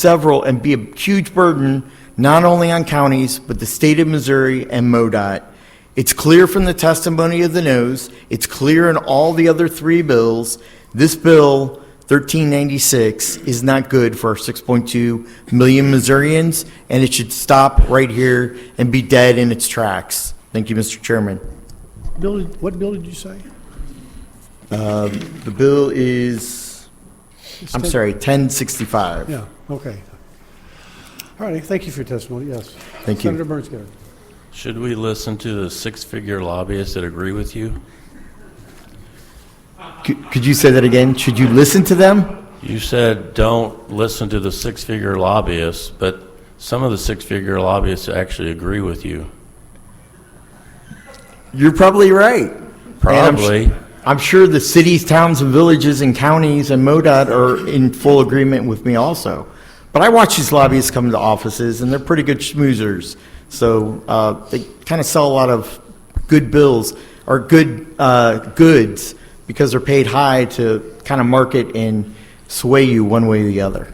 be a huge burden not only on counties, but the state of Missouri and MoDOT. It's clear from the testimony of the noes. It's clear in all the other 3 bills. This bill, 1396, is not good for our 6.2 million Missourians, and it should stop right here and be dead in its tracks. Thank you, Mr. Chairman. What bill did you say? The bill is, 1065. Yeah, okay. All right, thank you for your testimony, yes. Thank you. Senator Bernstein. Should we listen to the 6-figure lobbyists that agree with you? Could you say that again? Should you listen to them? You said don't listen to the 6-figure lobbyists, but some of the 6-figure lobbyists actually agree with you. You're probably right. Probably. I'm sure the cities, towns, and villages and counties and MoDOT are in full agreement with me also. But I watch these lobbyists come to offices, and they're pretty good schmoozers. So they kind of sell a lot of good bills or good goods because they're paid high to kind of market and sway you one way or the other.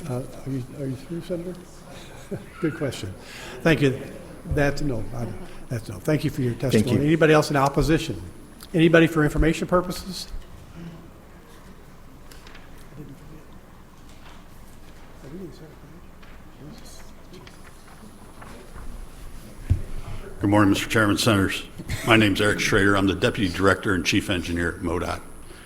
Are you through, Senator? Good question. Thank you. That's no. Thank you for your testimony. Thank you. Anybody else in opposition? Anybody for information purposes? Good morning, Mr. Chairman, Senators. My name's Eric Schrader. I'm the Deputy Director and Chief Engineer at MoDOT.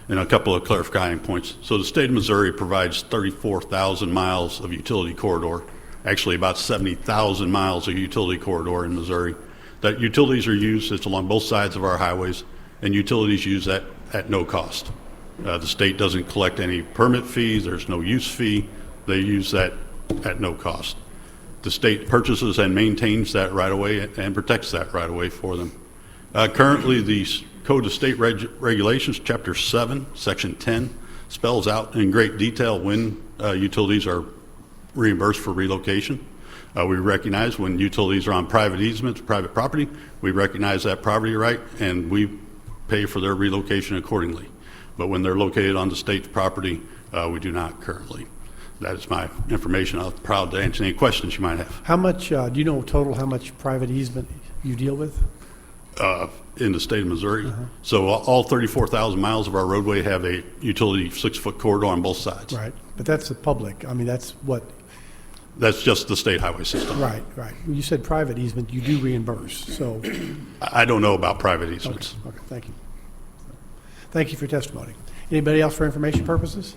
And a couple of clarifying points. So the state of Missouri provides 34,000 miles of utility corridor, actually about 70,000 miles of utility corridor in Missouri. That utilities are used, it's along both sides of our highways, and utilities use that at no cost. The state doesn't collect any permit fees, there's no use fee, they use that at no cost. The state purchases and maintains that right-of-way and protects that right-of-way for them. Currently, the Code of State Regulations, Chapter 7, Section 10, spells out in great detail when utilities are reimbursed for relocation. We recognize when utilities are on private easements, private property, we recognize that property right, and we pay for their relocation accordingly. But when they're located on the state's property, we do not currently. That is my information. I'm proud to answer any questions you might have. How much, do you know total how much private easement you deal with? In the state of Missouri. So all 34,000 miles of our roadway have a utility 6-foot corridor on both sides. Right, but that's the public. I mean, that's what? That's just the state highway system. Right. When you said private easement, you do reimburse, so. I don't know about private easements. Okay, thank you. Thank you for your testimony. Anybody else for information purposes?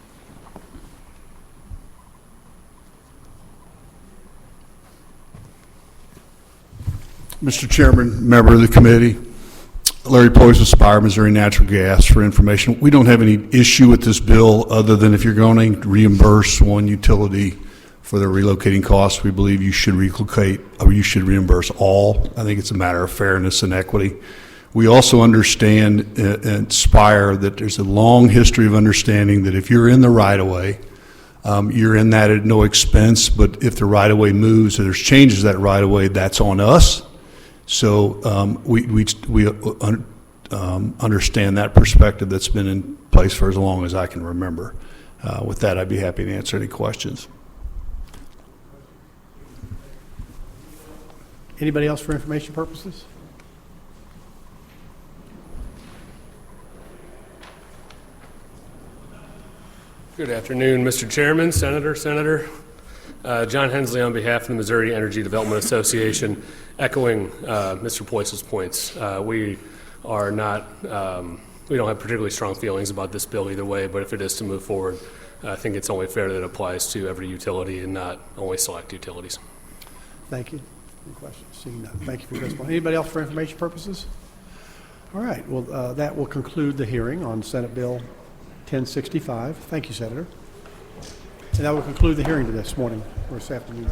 Mr. Chairman, member of the committee, Larry Poyes with Spire, Missouri Natural Gas for information. We don't have any issue with this bill other than if you're going to reimburse one utility for their relocating costs, we believe you should relocate or you should reimburse all. I think it's a matter of fairness and equity. We also understand at Spire that there's a long history of understanding that if you're in the right-of-way, you're in that at no expense, but if the right-of-way moves or there's changes to that right-of-way, that's on us. So we understand that perspective that's been in place for as long as I can remember. With that, I'd be happy to answer any questions. Anybody else for information purposes? Good afternoon, Mr. Chairman, Senator. John Hensley on behalf of the Missouri Energy Development Association, echoing Mr. Poyce's points. We don't have particularly strong feelings about this bill either way, but if it is to move forward, I think it's only fair that it applies to every utility and not only select utilities. Thank you. Any questions? Seeing none. Thank you for your testimony. Anybody else for information purposes? All right. Well, that will conclude the hearing on Senate Bill 1065. Thank you, Senator. And that will conclude the hearing this morning or this afternoon.